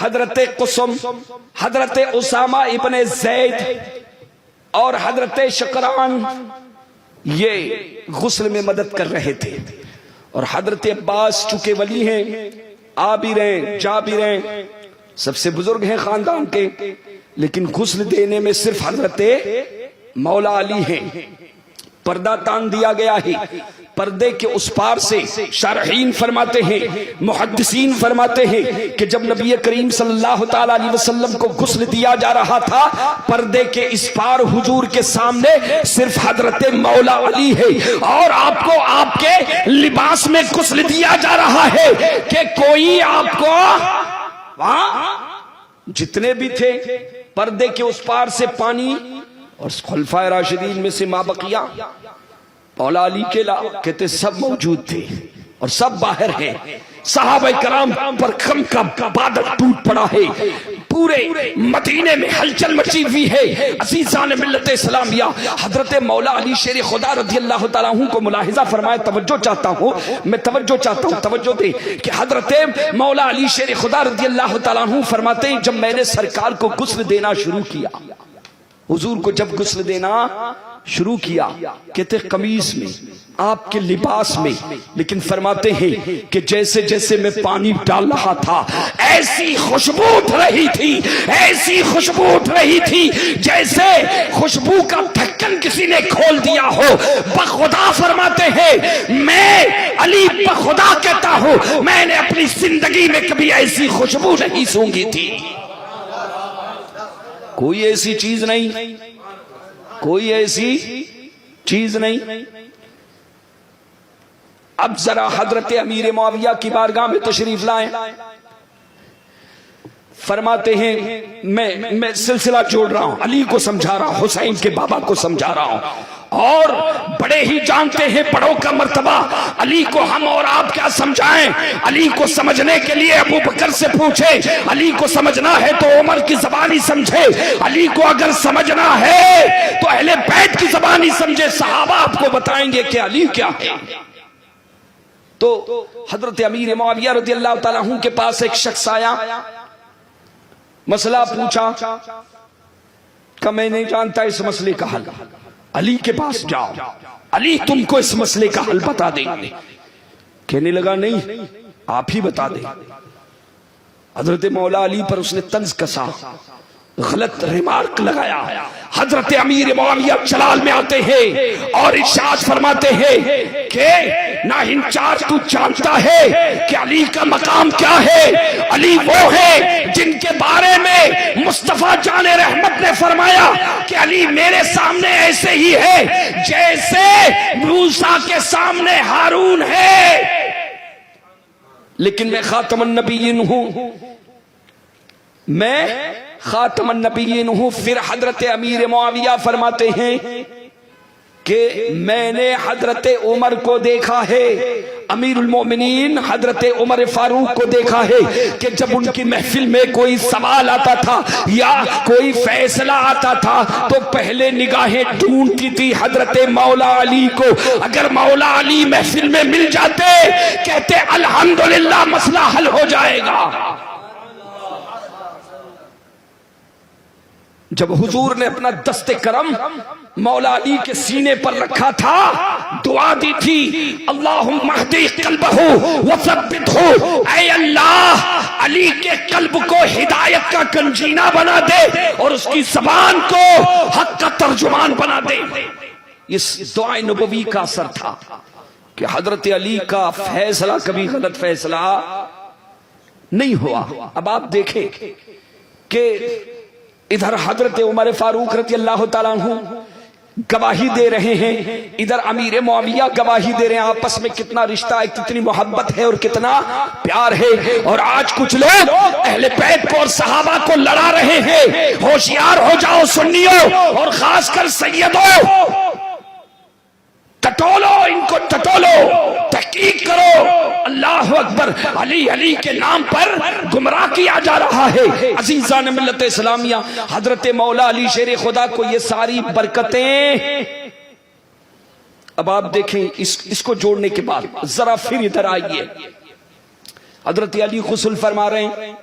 [SPEAKER 1] हजरत कुसुम, हजरत उसामा इब्ने ज़ैद और हजरत शकरान ये गुस्ल में मदद कर रहे थे। और हजरत अब्बास चूंकि वली हैं, आ भी रहे जा भी रहे, सबसे बुजुर्ग हैं खानदान के, लेकिन गुस्ल देने में सिर्फ हजरत मौला अली हैं। पर्दा तान दिया गया है। पर्दे के उस पार से शारहीन फरमाते हैं, मुहद्दिसीन फरमाते हैं कि जब नबी करीम सल्लल्लाहु ताला अलैहि वसल्लम को गुस्ल दिया जा रहा था, पर्दे के इस पार हुजूर के सामने सिर्फ हजरत मौला अली है और आपको आपके लिबास में गुस्ल दिया जा रहा है कि कोई आपको वहां जितने भी थे पर्दे के उस पार से पानी, और खुलफाए राशिदीन में से मां बकिया, मौला अली के कहते सब मौजूद थे। और सब बाहर हैं। सहाबा कराम पर गम का बादल टूट पड़ा है, पूरे मदीने में हलचल मची हुई है। अज़ीज़ान मिल्लत इस्लामिया, हजरत मौला अली शेर खुदा रज़ी अल्लाह तआला अन्हु को मुलाहिजा फरमाए। तवज्जो चाहता हूँ मैं, तवज्जो चाहता हूँ, तवज्जो दे कि हजरत मौला अली शेर खुदा रज़ी अल्लाह तआला अन्हु फरमाते हैं, जब मैंने सरकार को गुस्ल देना शुरू किया, हुजूर को जब गुस्ल देना शुरू किया, कहते कमीज में, आपके लिबास में, लेकिन फरमाते हैं कि जैसे जैसे मैं पानी डाल रहा था ऐसी खुशबू उठ रही थी, ऐसी खुशबू उठ रही थी जैसे खुशबू का ढक्कन किसी ने खोल दिया हो। बखुदा फरमाते हैं, मैं अली बखुदा कहता हूं, मैंने अपनी जिंदगी में कभी ऐसी खुशबू नहीं सूंघी थी। कोई ऐसी चीज नहीं, कोई ऐसी चीज नहीं। अब जरा हजरत अमीर मुआविया की बारगाह में तशरीफ लाएं। फरमाते हैं, मैं सिलसिला जोड़ रहा हूं, अली को समझा रहा हूं, हुसैन के बाबा को समझा रहा हूं, और बड़े ही जानते हैं बड़ों का मर्तबा। अली को हम और आप क्या समझाएं? अली को समझने के लिए अबू बकर से पूछे, अली को समझना है तो उमर की जबानी समझे, अली को अगर समझना है तो अहले बैत की जबानी समझे। सहाबा आपको बताएंगे कि अली क्या है। तो हजरत अमीर मुआविया रज़ी अल्लाह तआला अन्हु के पास एक शख्स आया, मसला पूछा कि मैं नहीं जानता इस मसले का हल, अली के पास जाओ, अली तुमको इस मसले का हल बता देंगे। कहने लगा नहीं, आप ही बता दें। हजरत मौला अली पर उसने तंज कसा, गलत रिमार्क लगाया। हजरत अमीर मुआविया जलाल में आते हैं और इरशाद फरमाते हैं कि ना इंचार्ज तू जानता है कि अली का मकाम क्या है? अली वो है जिनके बारे में मुस्तफा जाने रहमत ने फरमाया कि अली मेरे सामने ऐसे ही है जैसे मूसा के सामने हारून है, लेकिन मैं खातमुन नबीयीन हूं, मैं खातमुन नबीयीन हूं। फिर हजरत अमीर मुआविया फरमाते हैं कि मैंने हजरत उमर को देखा है, अमीरुल मोमिनीन हजरत उमर फारूक को देखा है कि जब उनकी महफिल में कोई सवाल आता था या कोई फैसला आता था तो पहले निगाहें ढूंढती थी हजरत मौला अली को। अगर मौला अली महफिल में मिल जाते, कहते अल्हम्दुलिल्लाह मसला हल हो जाएगा। जब हुजूर ने अपना दस्ते करम मौला अली के सीने पर रखा था, दुआ दी थी, अल्लाहुम्मा हदी कल्बहु व सब्बितहु, ऐ अल्लाह अली के कल्ब को हिदायत का कंजीना बना दे और उसकी ज़बान को हक का तर्जुमान बना दे। इस दुआ नबवी का असर था कि हजरत अली का फैसला कभी गलत फैसला नहीं हुआ। अब आप देखें कि इधर हजरत उमर फारूक रज़ी अल्लाह तआला अन्हु गवाही दे रहे हैं, इधर अमीर मुआविया गवाही दे रहे हैं। आपस में कितना रिश्ता है, कितनी मोहब्बत है और कितना प्यार है। और आज कुछ लोग अहले बैत को और सहाबा को लड़ा रहे हैं। होशियार हो जाओ सुन्नियों और खासकर सैयदों, टटोलो इनको, टटोलो, तहकीक करो। अल्लाह अकबर, अली अली के नाम पर गुमराह किया जा रहा है। अज़ीज़ान मिल्लत इस्लामिया, हजरत मौला अली शेर खुदा को ये सारी बरकतें। अब आप देखें इसको जोड़ने के बाद जरा फिर इधर आइए। हजरत अली गुस्ल फरमा रहे हैं,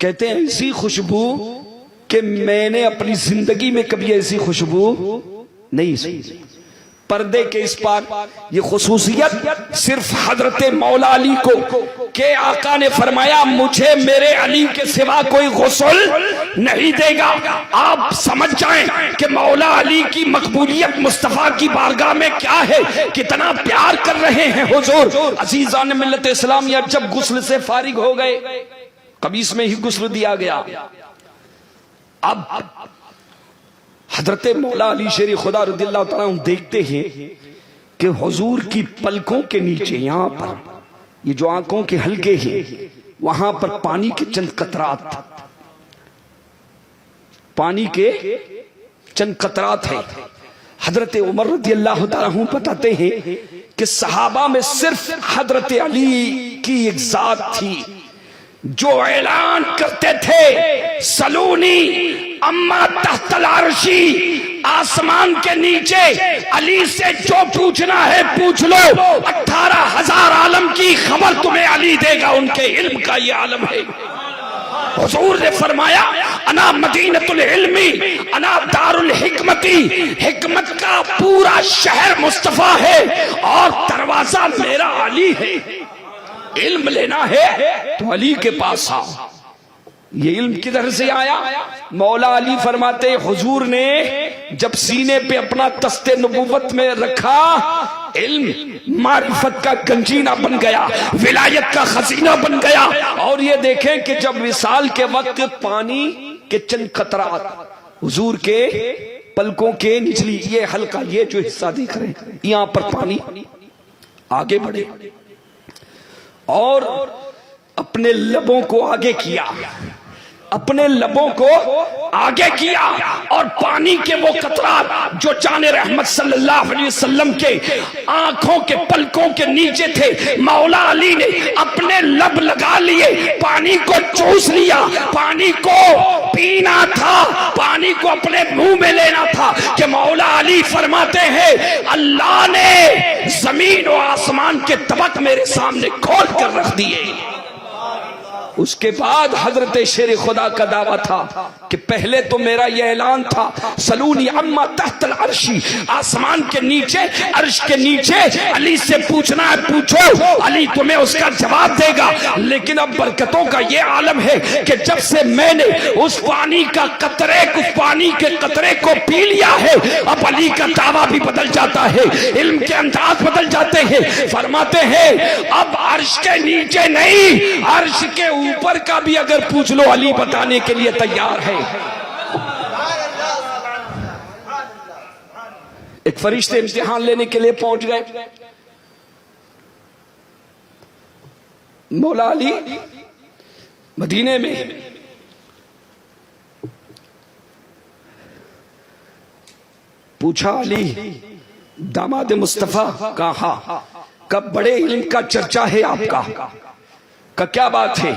[SPEAKER 1] कहते हैं ऐसी खुशबू कि मैंने अपनी जिंदगी में कभी ऐसी खुशबू नहीं सुनी। पर्दे के इस पार ये खुसूसियत सिर्फ हजरत मौला अली को के आका ने फरमाया, मुझे मेरे अली के सिवा कोई गुस्ल नहीं देगा। आप समझ जाएं कि मौला अली की मकबूलियत मुस्तफा की बारगाह में क्या है, कितना प्यार कर रहे हैं हुजूर। अज़ीज़ान मिल्लत इस्लामिया जब गुस्ल से फारिग हो गए, कमीज में ही गुस्ल दिया गया। अब हजरत मौला अली शेर खुदा रज़ियल्लाहु तआला अन्हु देखते हैं कि हुजूर की पलकों के नीचे, यहाँ पर ये जो आंखों के हल्के हैं, वहां पर पानी के चंद कतरात, पानी के चंद कतरात है। हजरत उमर रज़ी अल्लाह तआला अन्हु बताते हैं कि सहाबा में सिर्फ हजरत अली की एक जात थी जो ऐलान करते थे, सलूनी अम्मा तहतल अर्शी, आसमान के नीचे अली से जो पूछना है पूछ लो, 18,000 आलम की खबर तुम्हें अली देगा। उनके इल्म का ये आलम है। हुजूर ने फरमाया, अना मदीनतुल इल्मी, अना दारुल हिकमती, हिकमत का पूरा शहर मुस्तफा है और दरवाजा मेरा अली है। इल्म लेना है तो अली के पास आओ। ये इल्म किधर से आया? मौला अली फरमाते, हुजूर ने जब सीने पे अपना तस्ते नबुव्वत में रखा, इल्म मारिफत का गंजीना बन गया, विलायत का खजीना बन गया। और ये देखें कि जब विसाल के वक्त पानी के चंद कतरात हुजूर के पलकों के निचली ये हल्का, ये जो हिस्सा देख रहे हैं, यहां पर पानी आगे बढ़े और अपने लबों को आगे किया, अपने लबों को आगे किया और पानी के वो कतरात जो जाने रहमत सल्लल्लाहु अलैहि वसल्लम के आंखों के पलकों के नीचे थे, मौला अली ने अपने लब लगा लिए, पानी को चूस लिया। पानी को पीना था, पानी को अपने मुंह में लेना था कि मौला अली फरमाते हैं, अल्लाह ने जमीन और आसमान के तबक मेरे सामने खोल कर रख दिए। उसके बाद हजरत शेर खुदा का दावा था कि पहले तो मेरा यह ऐलान था, सलूनी अम्मा तहतल अर्शी, आसमान के नीचे, अर्श के नीचे अली से पूछना है पूछो, अली तुम्हें उसका जवाब देगा। लेकिन अब बरकतों का यह आलम है कि जब से मैंने उस पानी का कतरे, उस पानी के कतरे को पी लिया है, अब अली का दावा भी बदल जाता है, इल्म के अंदाज बदल जाते हैं। फरमाते हैं अब अर्श के नीचे नहीं, अर्श के ऊपर का भी अगर पूछ लो, अली बताने के लिए तैयार है। एक फरिश्ते इम्तिहान लेने के लिए पहुंच गए। मौला अली मदीने में पूछा, अली दामाद मुस्तफा कहा, कब बड़े इल्म का चर्चा है आपका, का क्या बात है,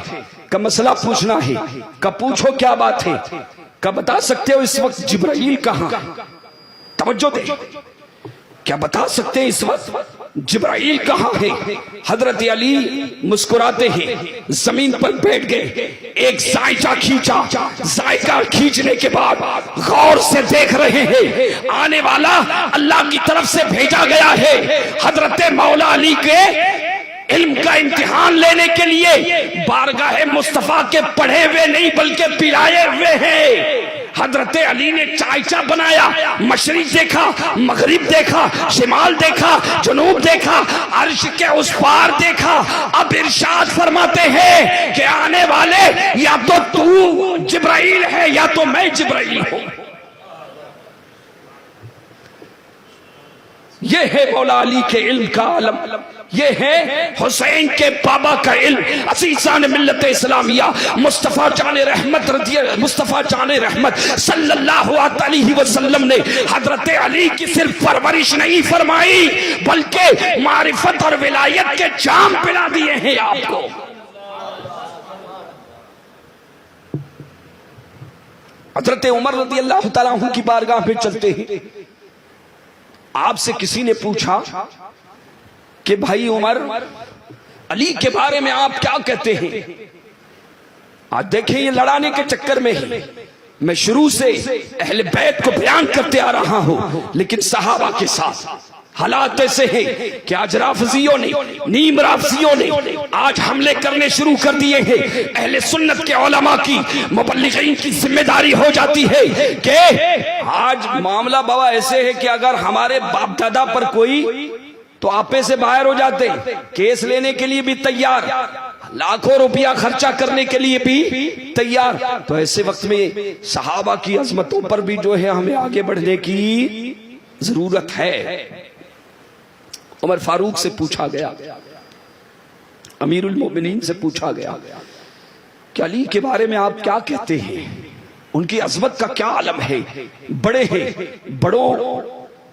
[SPEAKER 1] का मसला पूछना है, का पूछो क्या बात है, का बता सकते हो इस वक्त जिब्राइल कहां? तवज्जो दे, क्या बता सकते हैं इस वक्त जिब्राइल कहां है? हजरत अली मुस्कुराते हैं, जमीन पर बैठ गए, एक जायका खींचा, जायका खींचने के बाद गौर से देख रहे हैं, आने वाला अल्लाह की तरफ से भेजा गया है हजरत मौला अली के इल्म का इम्तिहान लेने के लिए। बारगाह मुस्तफा के पढ़े हुए नहीं बल्कि पिलाए हुए हैं। हजरत अली ने चायचा बनाया, मशरिक देखा, मगरिब देखा, शिमाल देखा, जनूब देखा, अर्श के उस पार देखा। अब इरशाद फरमाते हैं कि आने वाले या तो तू जिब्राइल है या तो मैं जिब्राइल हूं। ये है मौला अली के इल्म का आलम, ये है हुसैन के बाबा का इल्म। असीसान मिल्लत इस्लामिया मुस्तफा जाने रहमत सल्लल्लाहु अलैहि वसल्लम ने हजरत अली की सिर्फ परवरिश नहीं फरमाई बल्कि मारिफत और विलायत के जाम पिला दिए हैं आपको। हजरत उमर रज़ी अल्लाह तआला अन्हु की बारगाह में चलते हैं, आपसे किसी ने पूछा कि भाई उमर, अली के बारे में आप क्या कहते हैं? आज देखें, ये लड़ाने के चक्कर में ही मैं शुरू से अहले बैत को बयान करते आ रहा हूं, लेकिन सहाबा के साथ हालात ऐसे हैं कि आज राफजियों ने, नीम राफजियों ने आज हमले करने शुरू कर दिए हैं। अहले सुन्नत के उलमा की, मुबल्लिगीन की जिम्मेदारी हो जाती है कि आज मामला बाबा ऐसे है कि अगर हमारे बाप दादा पर कोई तो आपे से बाहर हो जाते, केस लेने के लिए भी तैयार, लाखों रुपया खर्चा करने के लिए भी तैयार। तो ऐसे वक्त में सहाबा की अजमतों पर भी जो है हमें आगे बढ़ने की जरूरत है। उमर फारूक से पूछा गया, अमीरुल मोमिनीन से पूछा गया कि अली के बारे में आप क्या कहते हैं, उनकी अजमत का क्या आलम है? बड़े हैं, बड़ों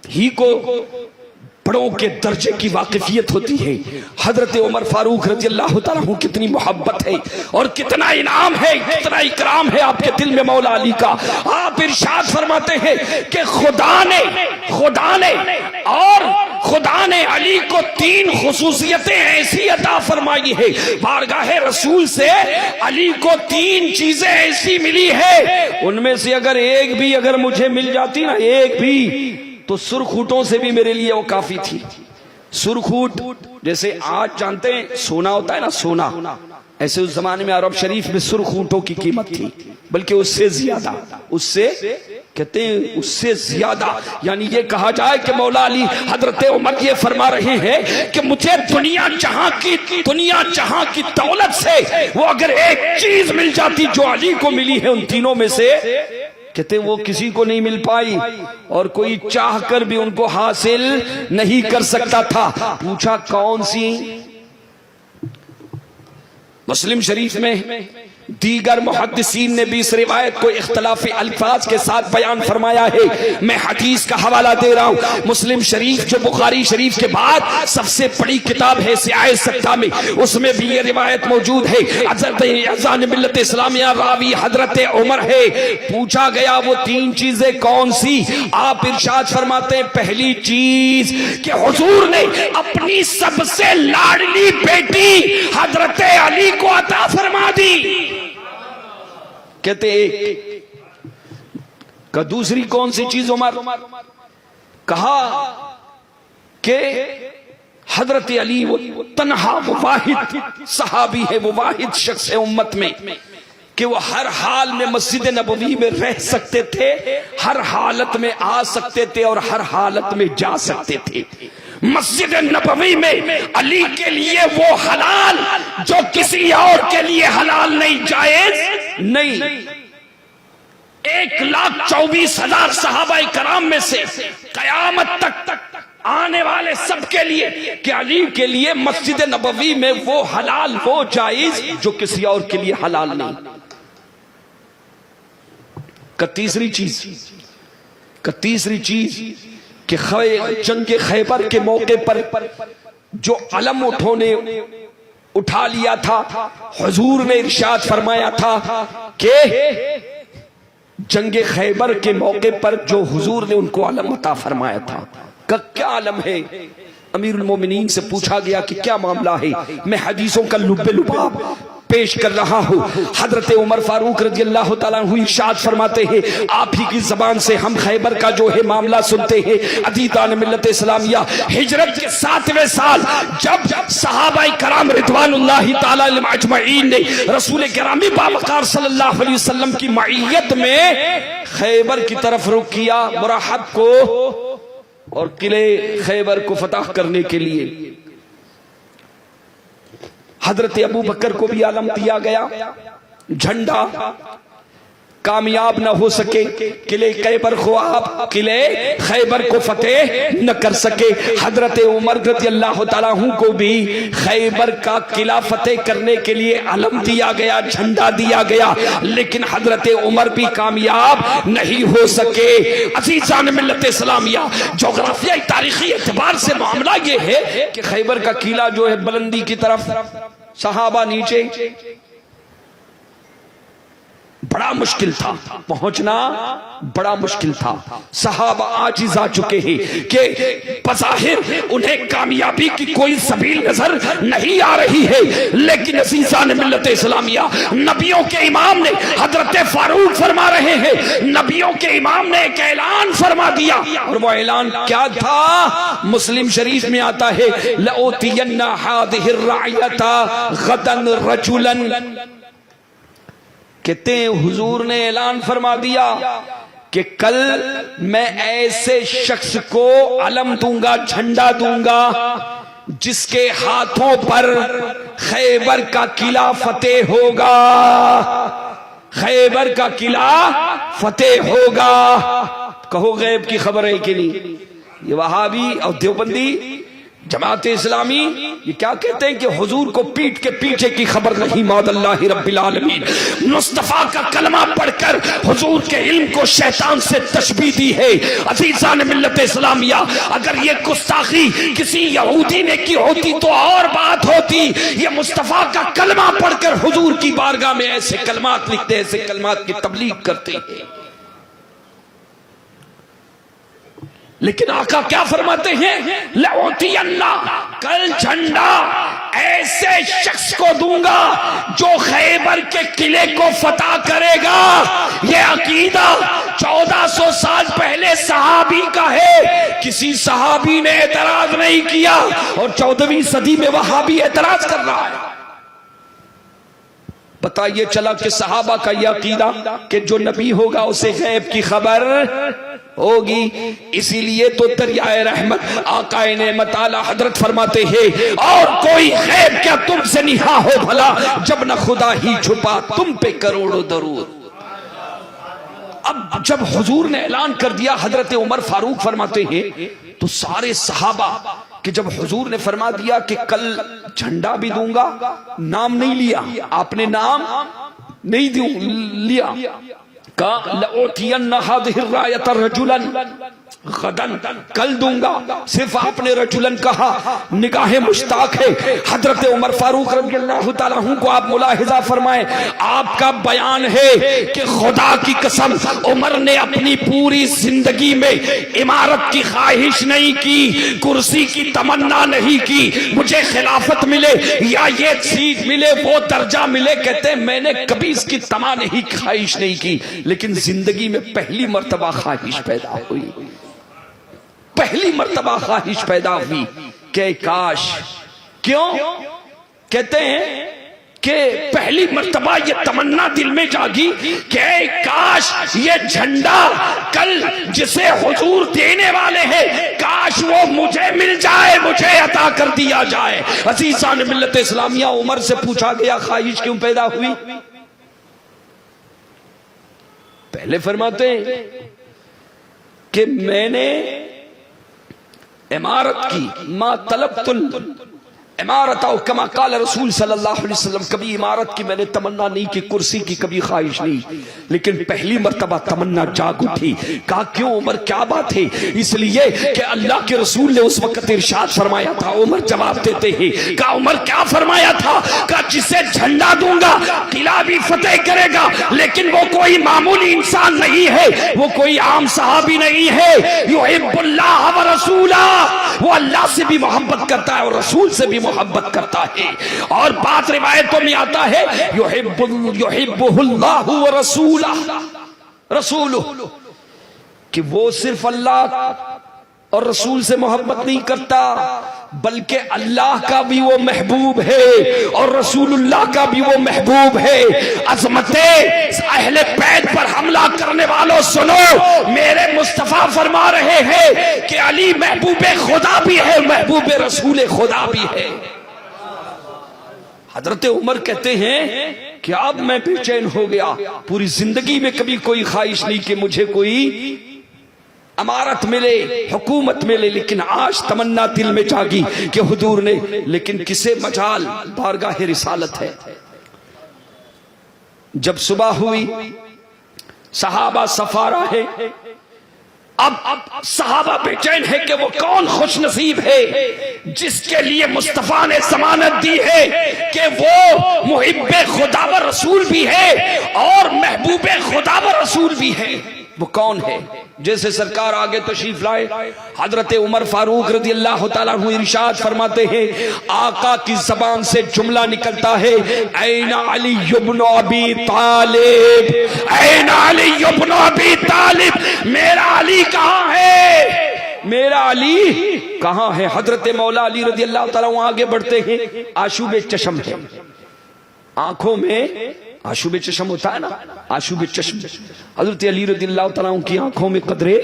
[SPEAKER 1] ही को बड़ों के दर्जे की वाकिफियत होती है। हजरत उमर फारूक रजी अल्लाह तआला अन्हु कितनी मोहब्बत है और कितना इनाम है, कितना इकराम है आपके दिल में मौला अली का। आप इरशाद फरमाते हैं कि खुदा ने अली को 3 खुसूसियतें ऐसी अता फरमाई है। बारगाह रसूल से अली को 3 चीजें ऐसी मिली है, उनमें से अगर एक भी अगर मुझे मिल जाती ना, एक भी, तो सुरखूटों से भी मेरे लिए वो काफी थी। सुरखूट जैसे आज जानते हैं सोना होता है ना, सोना, ऐसे उस जमाने में अरब शरीफ में सुरखूटों की कीमत थी, बल्कि उससे ज्यादा, उससे कहते हैं उससे ज्यादा। यानी ये कहा जाए कि मौला अली हजरत उमर ये फरमा रहे हैं कि मुझे दुनिया जहां की दौलत से वो अगर एक चीज मिल जाती जो अली को मिली है उन तीनों में से, कहते वो किसी को नहीं मिल पाई और कोई चाह कर भी उनको हासिल नहीं कर सकता था। पूछा कौन सी? मुस्लिम शरीफ में दीगर मुहद्दिसीन ने भी इस रिवायत को इख्तलाफी अल्फाज के साथ बयान फरमाया है। मैं हदीस का हवाला दे रहा हूं। मुस्लिम शरीफ जो बुखारी शरीफ के बाद सबसे बड़ी किताब है सियाह सत्ता में, उसमें भी ये रिवायत मौजूद है। अज़ान मिल्लत इस्लामिया रावी हजरत उमर है। पूछा गया वो 3 चीजें कौन सी? आप इरशाद फरमाते हैं पहली चीज कि हुजूर ने अपनी सबसे लाडली बेटी हजरत अली को अता फरमा दी। कहते का दूसरी कौन सी चीज उमर? कहा कि हजरत अली वो तन्हा वो वाहिद सहाबी है, वो वाहिद शख्स है उम्मत में कि वो हर हाल में मस्जिद नबवी में रह सकते थे, हर हालत में आ सकते थे और हर हालत में जा सकते थे। मस्जिद नबवी में अली के लिए वो हलाल जो किसी और के लिए हलाल नहीं, जायज नहीं। 1,24,000 सहाबाए कराम में से कयामत तक आने वाले सबके लिए कि अली के लिए मस्जिद नबवी में वो हलाल वो जायज जो किसी और के लिए हलाल नहीं। का तीसरी चीज कि जंग खैबर के मौके पर जो अलम उठा लिया था, हुजूर ने इरशाद फरमाया था कि जंग खैबर के मौके पर जो हुजूर ने उनको अलम अता फरमाया था, का क्या अलम है? अमीरुल मोमिनीन से पूछा गया कि क्या मामला है। मैं हदीसों का लुब्बे लुबाब पेश कर रहा हूं। हजरत उमर फारूक रजी अल्लाह तआला अन्हु इरशाद फरमाते हैं, आप ही की जबान से हम खैबर का जो है मामला सुनते हैं। अदीदान मिल्लत इस्लामिया हिजरत के 7वें साल जब सहाबाए कराम रिदवानुल्लाहि तआला अलैहिम अजमईन ने रसूल गिरामी बावकार सल्लल्लाहु अलैहि वसल्लम की मईयत में खैबर की तरफ रुख किया, मुराहब को और किले खैबर को फतह करने के लिए हजरत अबू बकर को भी आलम दिया गया। झंडा कामयाब न हो सके, किले खैबर को आप किले खैबर को फतेह न कर सके। हजरत उमर रज़ी अल्लाह तआला अन्हु को भी खैबर का किला फतेह करने के लिए अलम दिया गया, झंडा दिया गया, लेकिन हजरत उमर भी कामयाब नहीं हो सके। अज़ीज़ान मिल्लत इस्लामिया, जोग्राफियाई तारीखी एतबार से मामला ये है कि खैबर का किला जो है बुलंदी की तरफ, सहाबा नीचे, बड़ा मुश्किल था पहुंचना, बड़ा मुश्किल था। सहाबा आजिज आ चुके हैं कि बज़ाहिर उन्हें कामयाबी की कोई सबील नजर नहीं आ रही है, लेकिन अज़ीज़ान मिल्लत इस्लामिया, नबियों के इमाम ने हजरत फारूक फरमा रहे हैं, नबियों के इमाम ने एक ऐलान फरमा दिया, और वो ऐलान क्या था? मुस्लिम शरीफ में आता है, लऊतियन्ना हादिहिर रायता गदन रजुलन। कहते हैं हुजूर ने ऐलान फरमा दिया कि कल मैं ऐसे शख्स को अलम दूंगा, झंडा दूंगा, जिसके हाथों पर खैबर का किला फतेह होगा, खैबर का किला फतेह होगा। कहो गैब की खबर है कि नहीं? ये वहाबी और देवबंदी जमात इस्लामी ये क्या कहते हैं कि हुजूर को पीठ के पीछे की खबर नहीं, मौदल्लाहि रब्बिल आलमीन। मुस्तफा का कलमा पढ़कर हुजूर के इल्म को शैतान से तशबीह दी है। अजीज़ान मिल्लत इस्लामिया, अगर ये गुस्ताखी किसी यहूदी ने की होती तो और बात होती। ये मुस्तफा का कलमा पढ़कर हुजूर की बारगाह में ऐसे कलमात लिखते, ऐसे कलमात की तबलीग करते हैं। लेकिन आका क्या फरमाते हैं, लउतियन्ना, कल झंडा ऐसे शख्स को दूंगा जो खैबर के किले को फतह करेगा। यह अकीदा 1400 साल पहले सहाबी का है। किसी सहाबी ने एतराज नहीं किया और 14वीं सदी में वहाबी एतराज कर रहा है। पता ये चला कि सहाबा का यह अकीदा कि जो नबी होगा उसे गैब की खबर होगी। इसीलिए तो दरियाए रहमत आकाए नेमत आला हजरत फरमाते हैं, और कोई गैब क्या तुमसे निहा हो भला, जब न खुदा ही छुपा तुम पे करोड़ों दरूद। अब जब हुजूर ने ऐलान कर दिया, हजरत उमर फारूक फरमाते हैं, तो सारे सहाबा कि जब हुजूर ने फरमा दिया कि कल झंडा भी दूंगा, नाम नहीं लिया आपने, नाम नहीं लिया, का लउतियन्ना हाज़िहि रायत रजुलन गदन, कल दूंगा, सिर्फ आपने रजुलन कहा, निगाहे मुश्ताक है। हजरत उमर फारूक रज़ियल्लाहु ताला अन्हु को आप मुलाहिजा फरमाएं, आपका बयान है कि खुदा की कसम उमर ने अपनी पूरी जिंदगी में इमारत की ख्वाहिश नहीं की, कुर्सी की तमन्ना नहीं की, मुझे खिलाफत मिले या ये सीट मिले, वो दर्जा मिले। कहते मैंने कभी इसकी तमा नहीं, ख्वाहिश नहीं की, लेकिन जिंदगी में पहली मर्तबा ख्वाहिश पैदा हुई, पहली मर्तबा ख्वाहिश पैदा हुई कि काश। क्यों कहते हैं कि पहली मर्तबा ये तमन्ना दिल में जागी कि काश ये झंडा कल जिसे हुजूर देने वाले हैं, काश वो मुझे मिल जाए, मुझे अता कर दिया जाए। अज़ीज़ान मिल्लत इस्लामिया, उमर से पूछा गया ख्वाहिश क्यों पैदा हुई? पहले फरमाते हैं कि मैंने इमारत की मा तलबतुल इमारत कमा काल रसूल सल्लल्लाहु अलैहि वसल्लम, कभी इमारत की मैंने तमन्ना नहीं की, कुर्सी की कभी ख्वाहिश नहीं, लेकिन पहली मर्तबा तमन्ना जाग उठी। कहा क्यों उमर, क्या बात है? इसलिए कि अल्लाह के रसूल ने उस वक्त इरशाद फरमाया था। उमर जवाब देते हैं, कहा उमर क्या फरमाया था? कहा जिसे झंडा दूंगा किला भी फतेह करेगा, लेकिन वो कोई मामूली इंसान नहीं है, वो कोई आम सहाबी नहीं है। युहिब्बुल्लाह व रसूला, वो अल्लाह से भी मोहब्बत करता है और रसूल से भी मोहब्बत करता है। और बात रिवायतों में आता है युहिब्बुहुल्लाहु व रसूलुहु, कि वो सिर्फ अल्लाह और रसूल से मोहब्बत नहीं करता, बल्कि अल्लाह का भी वो महबूब है और रसूलुल्लाह का भी वो महबूब है। अज़मते अहले बैत पर हमला करने वालों सुनो, मेरे मुस्तफा फरमा रहे हैं कि अली महबूबे खुदा भी है, महबूबे रसूल खुदा भी है। हजरत उमर कहते हैं कि अब मैं बेचैन हो गया, पूरी जिंदगी में कभी कोई ख्वाहिश नहीं कि मुझे कोई अमारत मिले, हुकूमत मिले, लेकिन आज तमन्ना दिल में जागी कि हुजूर ने, लेकिन किसे मजाल, बारगाह रिसालत है। जब सुबह हुई, सहाबा सफारा है, अब सहाबा बेचैन है कि वो कौन खुश नसीब है जिसके लिए मुस्तफा ने जमानत दी है कि वो मुहिब्बे खुदा व रसूल भी है और महबूबे खुदा व रसूल भी है। वो कौन है? जैसे सरकार आगे तशरीफ लाए, हजरत उमर फारूक रज़ियल्लाहु ताला अन्हु इरशाद फरमाते हैं, आका की जबान से जुमला निकलता है, ऐना अली इब्न अबी तालिब, ऐना अली इब्न अबी तालिब, मेरा अली कहाँ है, मेरा अली कहाँ है? हजरत मौला अली रज़ियल्लाहु ताला अन्हु आगे बढ़ते हैं, आशूबे चश्म है, आंखों में आशूबे चश्म होता है ना, आशूबे चश्म। हजरत अली रज़ियल्लाहु ताला अन्हु की आंखों में कदरे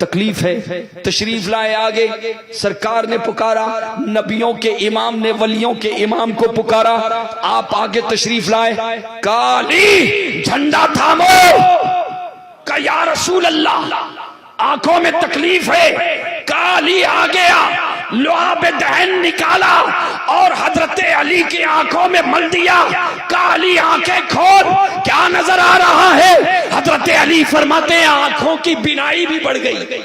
[SPEAKER 1] तकलीफ है। तशरीफ लाए आगे, सरकार ने पुकारा, नबियों के इमाम ने वलियों के इमाम को पुकारा, आप आगे तशरीफ लाए, काली झंडा थामो, का या रसूल अल्लाह आंखों में तकलीफ है, काली आ गया, लुआब दहन निकाला और हजरत अली की आंखों में मल दिया। काली आंखें खोल, क्या नजर आ रहा है? हजरत अली फरमाते हैं आंखों की बिनाई भी बढ़ गई।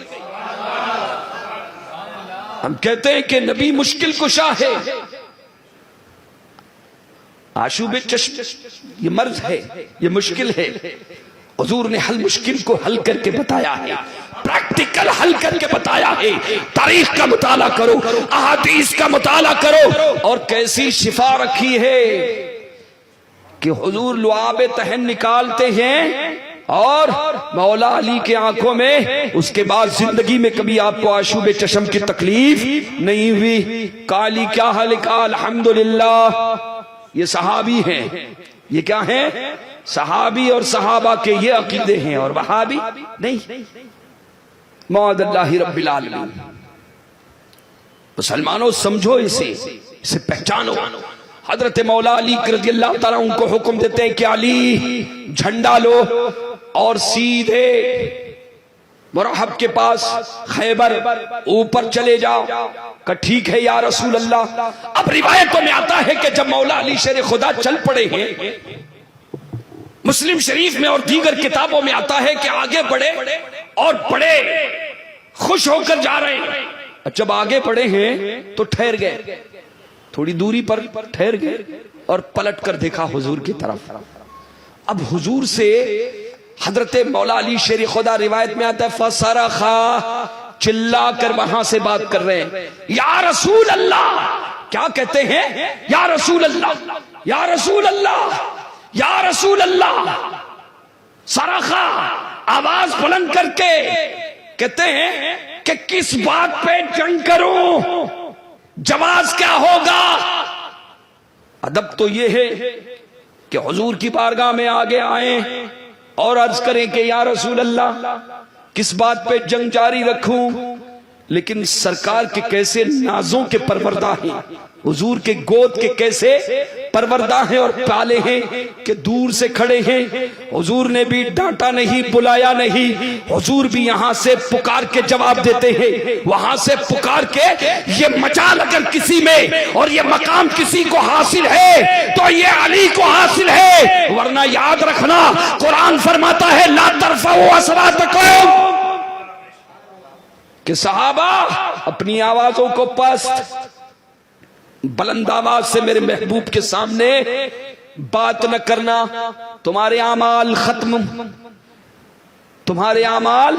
[SPEAKER 1] हम कहते हैं कि नबी मुश्किल कुशा है। आशूबे चश्म ये मर्ज है, ये मुश्किल है। हुजूर ने हल मुश्किल को हल करके बताया है, प्रैक्टिकल हल करके बताया है। तारीख का मुताला करो, अहादीस का मुताला करो, और कैसी शिफा रखी है कि हुजूर लुआब तहन निकालते हैं और मौला अली के आंखों में, उसके बाद जिंदगी में कभी आपको आशूबे चश्म की तकलीफ नहीं हुई। काली क्या हाल का अल्हम्दुलिल्लाह। ये सहाबी हैं, ये क्या हैं? सहाबी और सहाबा के ये अकीदे हैं, और वहाबी नहीं। मौदल्लाहि रब्बिल आलमीन। मुसलमानों समझो इसे पहचानो। हजरत मौला अली रज़ियल्लाहु ताला उनको हुक्म देते हैं कि अली झंडा लो और सीधे मुरहब के पास खैबर ऊपर चले जाओ। का ठीक है या रसूल अल्लाह। अब रिवायतों में आता है कि जब मौला अली शेर खुदा चल पड़े हैं, मुस्लिम शरीफ में और दीगर किताबों में आता है कि आगे बढ़े और बड़े खुश होकर जा रहे हैं। जब आगे बढ़े हैं तो ठहर गए, थोड़ी दूरी पर ठहर गए और पलट कर देखा हुजूर की तरफ। अब हुजूर से हजरत मौला अली शेर खुदा, रिवायत में आता है फसरखा, चिल्ला कर वहां से बात कर रहे हैं, या रसूल अल्लाह। क्या कहते हैं? या रसूल अल्लाह, या रसूल अल्लाह, या रसूल अल्लाह। सरखा, आवाज बुलंद करके कहते हैं कि किस बात पे जंग करूं, जवाब क्या होगा? अदब तो ये है कि हुजूर की बारगाह में आगे आए और अर्ज करें कि या रसूल अल्लाह किस बात पे जंग जारी रखूं। लेकिन सरकार के कैसे नाजों के परवरदा हैं, हुजूर के गोद के कैसे परवरदा हैं और पाले हैं कि दूर से खड़े हैं। हुजूर ने भी डांटा नहीं, बुलाया नहीं, हुजूर भी यहां से पुकार के जवाब देते हैं, वहां से पुकार के। ये मजाल अगर किसी में और ये मकाम किसी को हासिल है तो ये अली को हासिल है, वरना याद रखना कुरान फरमाता है ला तरफऊ अस्वातकुम, कि सहाबा अपनी आवाजों को पस्त, बुलंद आवाज से मेरे महबूब के सामने बात न करना। तुम्हारे आमाल खत्म, तुम्हारे आमाल।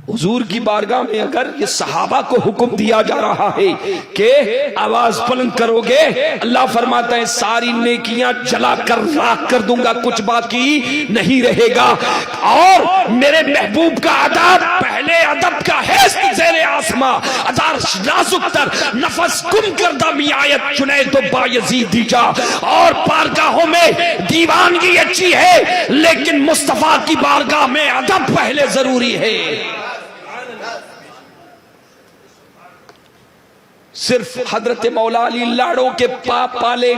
[SPEAKER 1] हुजूर की बारगाह में अगर ये सहाबा को हुक्म दिया जा रहा है कि आवाज बुलंद करोगे, अल्लाह फरमाता है सारी नेकियां जला कर राख कर दूंगा, कुछ बाकी नहीं रहेगा। और मेरे महबूब का अदब पहले अदब का है ज़ेरे आसमां, अदार नाजुकतर नफस गुम करदा मियायत चुने तो बायजीद दीजा। और बारगाहों में दीवानगी अच्छी है, लेकिन मुस्तफा की बारगाह में अदब पहले जरूरी है। सिर्फ हजरत मौला अली लाड़ों के पाप पाले,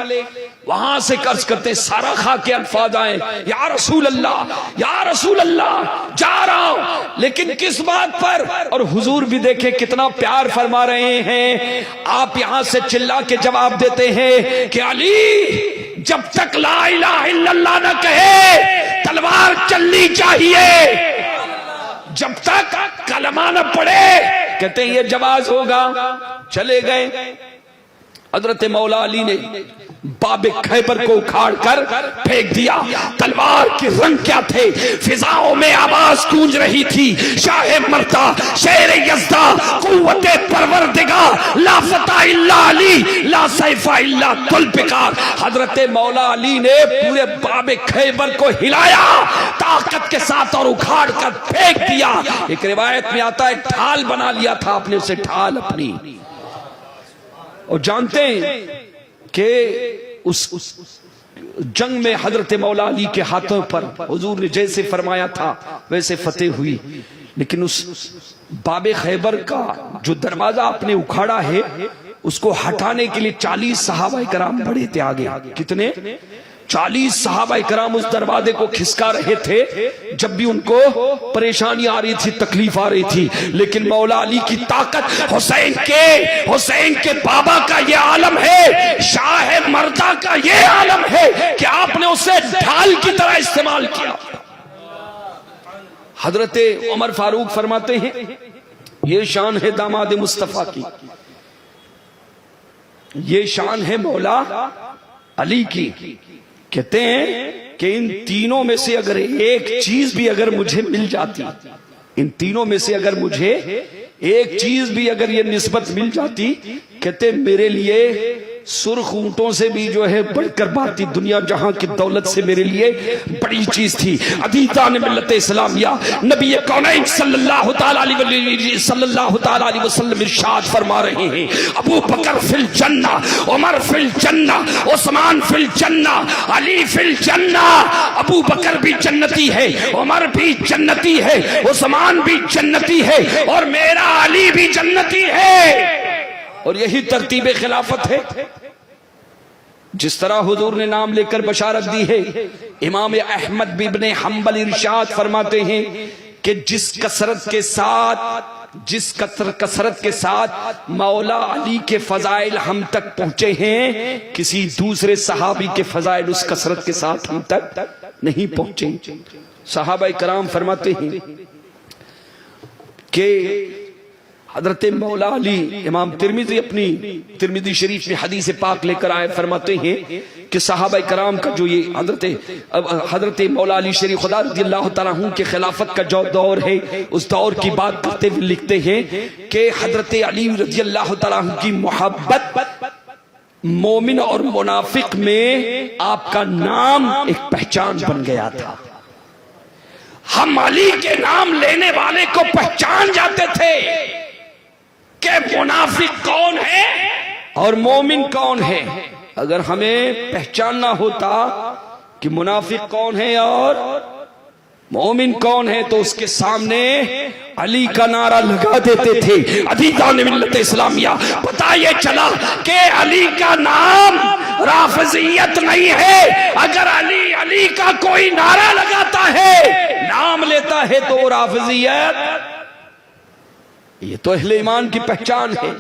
[SPEAKER 1] वहां से कर्ज करते सारा खा के अल्फाज आए, या रसूल अल्लाह, या रसूल अल्लाह, जा रहा हूं, लेकिन किस बात पर? और हुजूर भी देखे कितना प्यार फरमा रहे हैं। आप यहां से चिल्ला के जवाब देते हैं कि अली जब तक ला इलाहा इल्लल्लाह न कहे तलवार चलनी चाहिए, जब तक कलमा न पड़े। कहते हैं ये जवाब होगा। चले गए। हजरत मौला अली ने बाबे खैबर को उखाड़ कर फेंक दिया। तलवार के रंग क्या थे? फिजाओं में आवाज गूंज रही थी, शाहे मर्दा, शेर यज़्दा, कुव्वते परवरदिगा, ला फता इल्ला अली, ला सैफा इल्ला तुल्फिकार। हजरत मौला अली ने पूरे बाबे खैबर को हिलाया ताकत के साथ और उखाड़ कर फेंक दिया। एक रिवायत में आता है ढाल बना लिया था आपने उसे, ढाल अपनी। और जानते हैं कि उस जंग में हजरत मौला अली के हाथों पर हुजूर ने जैसे फरमाया था वैसे फतेह हुई। लेकिन उस बाबे खैबर का जो दरवाजा आपने उखाड़ा है, उसको हटाने के लिए 40 सहाबा कराम बड़े थे आगे। कितने? 40 सहाबा इकराम उस दरवाजे को खिसका रहे थे जब भी उनको परेशानी आ रही थी, तकलीफ आ रही थी। लेकिन मौला अली की ताकत, हुसैन के बाबा का ये आलम है, शाह मर्दा का ये आलम है कि आपने उसे ढाल की तरह इस्तेमाल किया। हजरत उमर फारूक फरमाते हैं, ये शान है दामाद मुस्तफा की, ये शान है मौला अली की। कहते हैं कि इन तीनों में से अगर एक चीज भी अगर मुझे मिल जाती, इन तीनों में से अगर मुझे एक चीज भी अगर ये निस्बत मिल जाती, कहते मेरे लिए सुर्ख ऊंटों से भी जो है बढ़कर बाती दुनिया जहां की दौलत से मेरे लिए बड़ी चीज थी। अदीदान मिल्लत इस्लामिया नबी कौनैन सल्लल्लाहु तआला अलैहि वसल्लम इरशाद फरमा रहे हैं, अबू बकर फिल जन्ना, उमर फिल जन्ना, उस्मान फिल जन्ना, अली फिल जन्ना। अबू बकर भी जन्नती है, उमर भी जन्नती है, उस्मान भी जन्नती है और मेरा अली भी जन्नती है। और यही तरतीब खिलाफत है। जिस तरह हुजूर ने नाम लेकर बशारत दी है, इमाम अहमद बिन हंबल इरशाद फरमाते हैं कि जिस कसरत के साथ मौला अली के फजाइल हम तक पहुंचे हैं, किसी दूसरे सहाबी के फजाइल उस कसरत के साथ हम तक नहीं पहुंचे। सहाबा इकराम फरमाते हैं कि हजरत मौला अली, इमाम तिरमिज़ी अपनी तिरमिज़ी शरीफ में हदीस पाक लेकर आए, फरमाते हैं कि सहाबा इकराम का जो ये हजरत मौला अली शरीफ खुदा रज़ियल्लाहु तआला अन्हु के खिलाफत का जो दौर है, उस दौर की बात करते हुए लिखते हैं कि हजरत अली रज़ियल्लाहु तआला अन्हु की मोहब्बत मोमिन और मुनाफिक में आपका नाम एक पहचान बन गया था। हम अली के नाम लेने वाले को पहचान जाते थे कि मुनाफिक कौन है और मोमिन कौन है। अगर हमें पहचानना होता कि मुनाफिक कौन है और मोमिन कौन है, तो उसके सामने अली का नारा लगा देते थे। अदीदान मिल्लत इस्लामिया पता ये चला कि अली का नाम राफिजियत नहीं है। अगर अली का कोई नारा लगाता है, नाम लेता है, तो राफिजियत, ये तो अहले ईमान की पहचान है।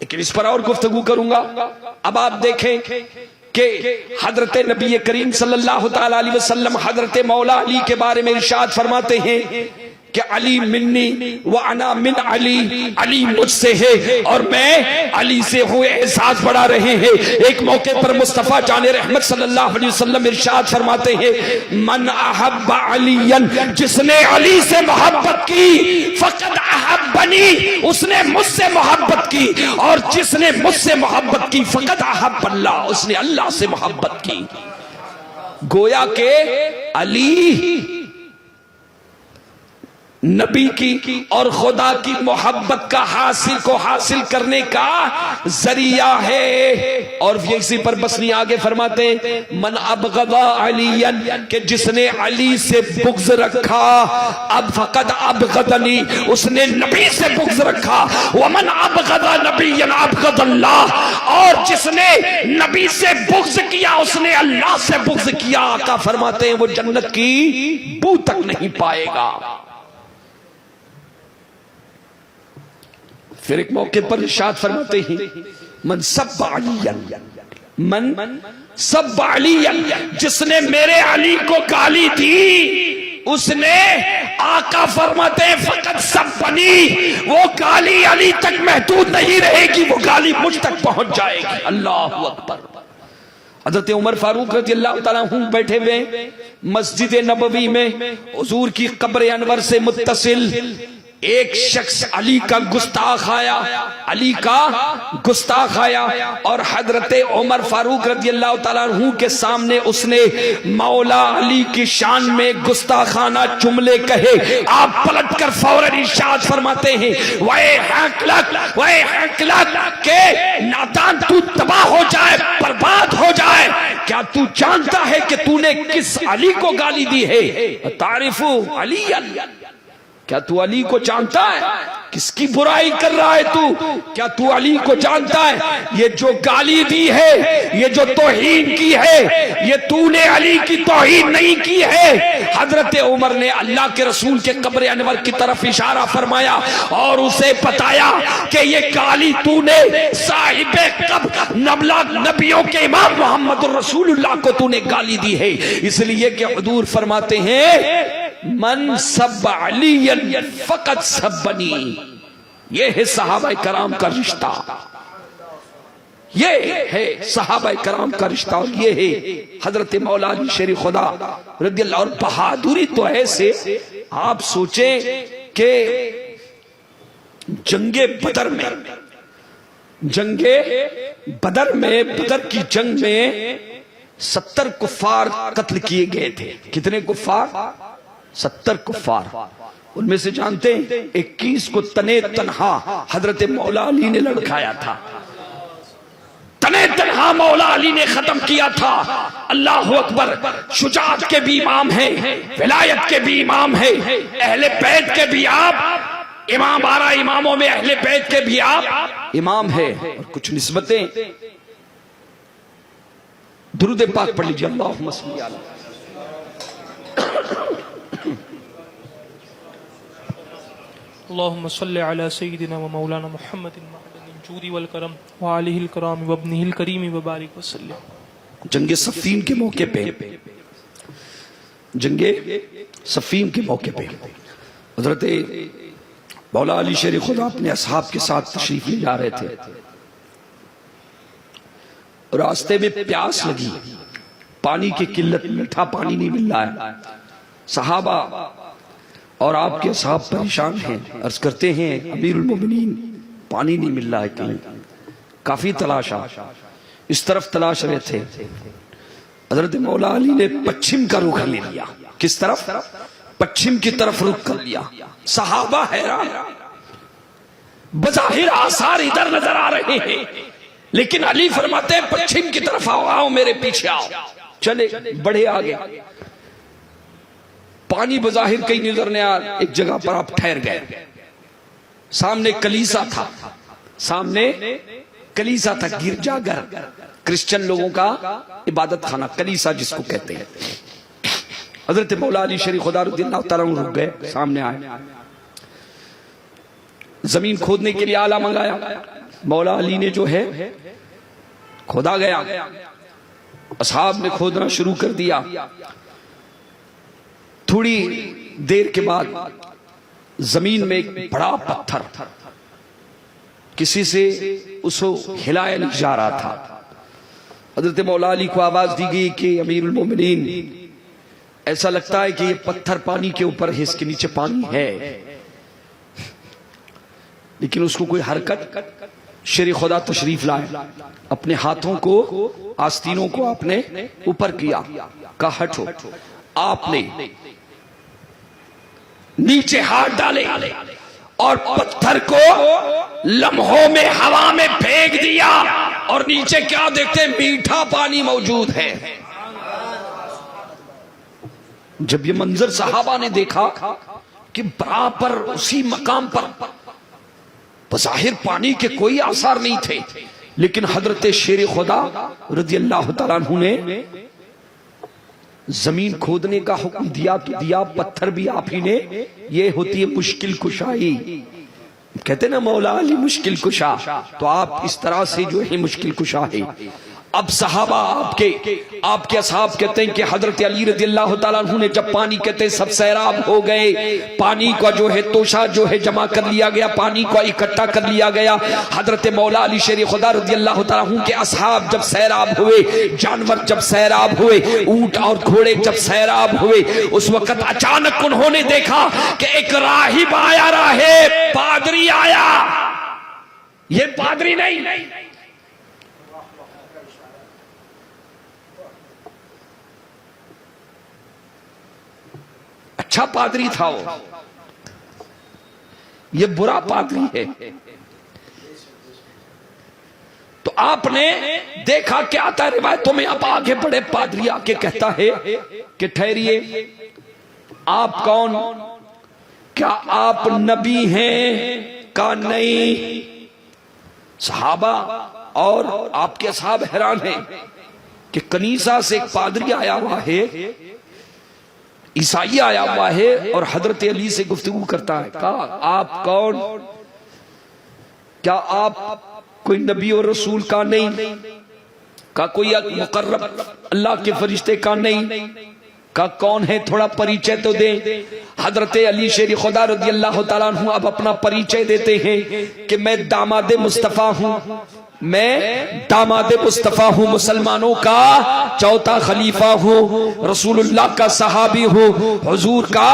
[SPEAKER 1] लेकिन इस पर और गुफ्तगू करूंगा। अब आप देखें कि हजरत नबी करीम सल्लल्लाहु तआला अलैहि वसल्लम हजरत मौला अली के बारे में इरशाद फरमाते हैं कि अली मिन्नी व अना मिन अली, अली मुझसे है और मैं अली से हूँ, एहसास बढ़ा रहे हैं। एक मौके पर मुस्तफा जाने रहमत सल्लल्लाहु अलैहि वसल्लम इरशाद फरमाते हैं, मन अहब्बा अलियन, जिसने अली से मोहब्बत की, फकद अहब्बनी, उसने मुझसे मोहब्बत की, और जिसने मुझसे मोहब्बत की, फकद अहब्बल्लाह, उसने अल्लाह से मोहब्बत की। गोया के अली नबी की और खुदा की मोहब्बत का हासिल करने का जरिया है। और इसी पर बसनी आगे फरमाते, मन अबगदा अलियन, के जिसने अली से बुग़्ज़ रखा, अब फकद अबगदनी, उसने नबी से बुग़्ज़ रखा। वमन अबगदा नबियन अबगदल्लाह, और जिसने नबी से बुग़्ज़ किया, उसने अल्लाह से बुग़्ज़ किया। आका फरमाते हैं वो जन्नत की बू तक नहीं पाएगा। फिर एक मौके पर इरशाद फरमाते हैं, मन सब्बा अलियन, मन सब्बा अलियन, जिसने मेरे अली को गाली दी, उसने, आका फरमाते हैं, फकत सब्बनी, वो गाली अली तक महदूद नहीं रहेगी, वो गाली मुझ तक पहुंच जाएगी। अल्लाहु अकबर। हज़रत उमर फारूक रज़ियल्लाहु तआला अन्हु बैठे हुए मस्जिद नबवी में, हुजूर की कब्र अनवर से मुत्तसिल एक शख्स अली का गुस्ताख आया, और हजरत उमर फारूक रज़ियल्लाहु तआला अन्हु के सामने उसने मौला अली की शान में गुस्ताखाना जुमले कहे। आप पलट कर फौरन इरशाद फरमाते हैं, वै हकलक के नादान, तू तबाह हो जाए, बर्बाद हो जाए। क्या तू जानता है कि तूने किस अली को गाली दी है? तारिफू अली, क्या तू अली को जानता है? किसकी बुराई कर रहा है तू? क्या तू अली को जानता है? ये जो गाली दी है, ये जो तौहीन की है, ये तूने अली की तौहीन नहीं की है। हजरत उमर ने अल्लाह के रसूल के कब्र अनवर की तरफ इशारा फरमाया और उसे बताया कि ये गाली तूने साहिबे कब्र नबियों के इमाम मोहम्मद रसूलुल्लाह को तूने गाली दी है। इसलिए कि हुजूर फरमाते हैं मन सब अलियन फकत सब्बनी। ये है सहाबा कराम का रिश्ता, ये है सहाबा कराम का रिश्ता, और ये है हजरत मौला अली शेर खुदा रदियल्लाहु। और बहादुरी तो ऐसे आप सोचें कि जंगे बदर में बदर की जंग में 70 कुफ्फार कत्ल किए गए थे। कितने कुफ्फार? 70 कुफ्फार। उनमें से जानते हैं 21 को तने तन्हा हजरत मौला अली ने लड़काया था। तने तन्हा मौला अली ने खत्म किया था। अल्लाह अकबर। शुजाअत के भी इमाम है, विलायत के भी इमाम है, अहले बैत के भी आप इमाम, 12 इमामों में अहले बैत के भी आप इमाम है। और कुछ निस्बतें दुरूद पाक पढ़ लीजिए। अल्लाहुम्मा सल्ली अला
[SPEAKER 2] अल्लाहुम्मा सल्ली अला सय्यिदिना व मौलाना मुहम्मदिन मअदनिल जूदी वल करम व आलिहिल कराम व इब्निहिल करीम व बारिक वसल्लम।
[SPEAKER 1] जंगे सफ़ीन के मौके पे, जंगे सफ़ीन के मौके पे हज़रत मौला अली शेर खुदा अपने असहाब के साथ तशरीफ ले जा रहे थे। रास्ते में प्यास लगी, पानी की किल्लत, मीठा पानी नहीं मिल रहा है। सहाबा और आपके असहाब परेशान हैं, अर्ज करते हैं अमीरुल मोमिनीन पानी नहीं मिल रहा है कहीं। काफी तलाशा, इस तरफ तलाश रहे थे। हजरत मौला अली ने पश्चिम का रुख ले लिया। किस तरफ? पश्चिम की तरफ रुख कर लिया। सहाबा हैरान, बज़ाहिर आसार इधर नजर आ रहे हैं, लेकिन अली फरमाते हैं पश्चिम की तरफ आओ, आओ मेरे पीछे आओ। चले, बढ़े आगे। पानी बज़ाहिर कहीं नजर नहीं आ, एक जगह पर आप ठहर गए। सामने कलीसा था, सामने कलीसा था, गिरजाघर, क्रिश्चियन लोगों का इबादत खाना, कलीसा जिसको कहते हैं। हजरत मौला अली शरीफ खुदा रदियल्लाहु तआला अन्हु रुक गए, सामने आए। जमीन खोदने के लिए आला मंगाया। मौला अली ने जो है खोदा गया, असहाब ने खोदना शुरू कर दिया। थोड़ी देर के बाद जमीन में एक बड़ा पत्थर किसी से उसको हिलाया नहीं जा रहा था। हजरत मौला अली को आवाज दी गई कि अमीरुल मोमिनीन, ऐसा लगता है कि ये पत्थर पानी के ऊपर है, इसके नीचे पानी है, लेकिन उसको कोई हरकत। शेर खुदा तशरीफ लाए, अपने हाथों को, आस्तीनों को आपने ऊपर किया, कहा हटो। आपने नीचे हाथ डाले और पत्थर को लम्हों में हवा में फेंक दिया, और नीचे क्या देखते? मीठा पानी मौजूद है। जब ये मंजर सहाबा ने देखा कि बराबर उसी मकाम पर बज़ाहिर पानी के कोई आसार नहीं थे, लेकिन हजरत शेर खुदा रदियल्लाहु तआला अन्हु ने जमीन खोदने का हुक्म दिया तो दिया, पत्थर भी आप ही ने। ये होती है मुश्किल कुशाई। कहते ना मौला अली मुश्किल कुशा, तो आप इस तरह से जो है मुश्किल कुशा है। अब सहाबा आपके असहाब कहते हैं कि हजरत अली रज़ियल्लाहु ताला अन्हु ने जब पानी कहते हैं सब सैराब हो गए, पानी का जो है तोशा जो है जमा कर लिया गया, पानी को इकट्ठा कर लिया गया। हजरत मौला अली शेर खुदा रज़ियल्लाहु ताला अन्हु के असहाब जब सैराब हुए, जानवर जब सैराब हुए, ऊंट और घोड़े जब सैराब हुए, उस वक्त अचानक उन्होंने देखा कि एक राहिब आया, राहे पादरी आया। ये पादरी नहीं, अच्छा पादरी था वो, ये बुरा पादरी है। तो आपने देखा क्या आता है रिवायतों में, आप आगे बढ़े, पादरी आके कहता है कि ठहरिए, आप कौन? क्या आप नबी हैं? कहा नहीं। सहाबा और आपके असहाब हैरान हैं कि कनीसा से एक पादरी आया हुआ है, ईसाई आया हुआ है और हजरत अली से गुफ्तगू करता है। कहा आप कौन, क्या आप कोई नबी और रसूल का नहीं, का कोई मुकर्रब अल्लाह के फरिश्ते का नहीं, का कौन है थोड़ा परिचय तो दे। हजरत अली शेर खुदा रज़ी अल्लाह तआला अन्हु अब अपना परिचय देते हैं कि मैं दामाद मुस्तफा हूं, मैं दामाद मुस्तफा हूं, मुसलमानों का चौथा खलीफा हूं, रसूलुल्लाह का सहाबी हूं, हुजूर का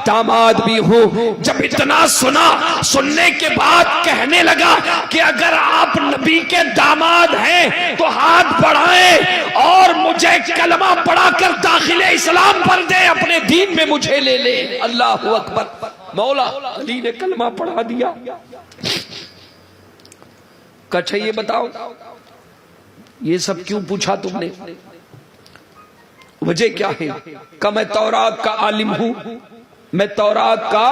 [SPEAKER 1] दामाद भी हूं। जब इतना सुना, सुनने के बाद कहने लगा कि अगर आप नबी के दामाद हैं तो हाथ बढ़ाएं और मुझे कलमा पढ़ाकर दाखिले इस्लाम पर दे, अपने दीन में मुझे ले ले। अल्लाह अकबर। मौला अली ने कलमा पढ़ा दिया। अच्छा ये बताओ ये सब क्यों पूछा तुमने, वजह क्या है? का मैं तौरात का आलिम हूं, मैं तौरात का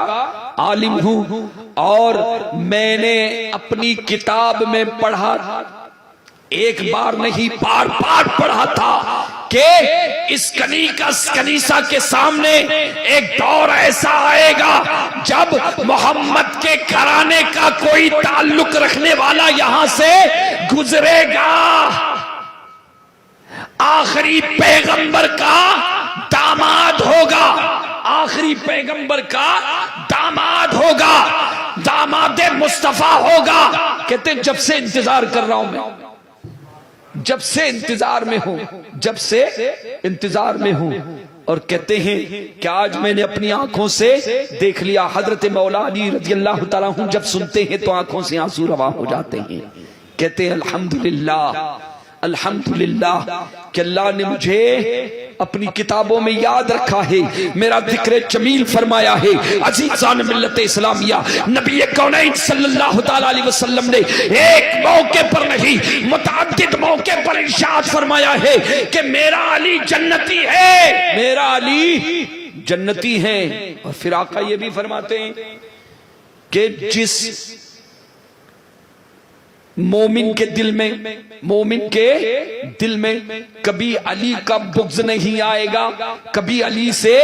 [SPEAKER 1] आलिम हूं और मैंने अपनी किताब में पढ़ा, एक बार नहीं बार बार पढ़ा था कि इस कनीसा के सामने एक दौर ऐसा आएगा जब मोहम्मद के घराने का कोई ताल्लुक रखने वाला यहां से गुजरेगा, आखिरी पैगंबर का दामाद होगा, आखिरी पैगंबर का दामाद होगा, दामाद मुस्तफा होगा। कहते जब से इंतजार कर रहा हूं मैं, जब से इंतजार में हूं, जब से इंतजार में हूं। और कहते हैं कि आज मैंने अपनी आंखों से देख लिया। हजरत मौला अली रज़ी अल्लाह तआला अन्हु जब सुनते हैं तो आंखों से आंसू रवा हो जाते हैं। कहते हैं अल्हम्दुलिल्लाह, अल्हम्दुलिल्लाह कि अल्लाह ने मुझे अपनी किताबों में याद रखा है, मेरा जिक्र जमील फरमाया है। अजीज़ान मिल्लत इस्लामिया, नबी कौनैन सल्लल्लाहु तआला अलैहि वसल्लम ने एक मौके पर नहीं मुतअद्दिद मौके पर इरशाद फरमाया है कि मेरा अली जन्नती है, मेरा अली जन्नती है। और फिर आका ये भी फरमाते हैं कि जिस मोमिन के दिल में, मोमिन के दिल में कभी अली का बुग़्ज़ नहीं आएगा, कभी अली से,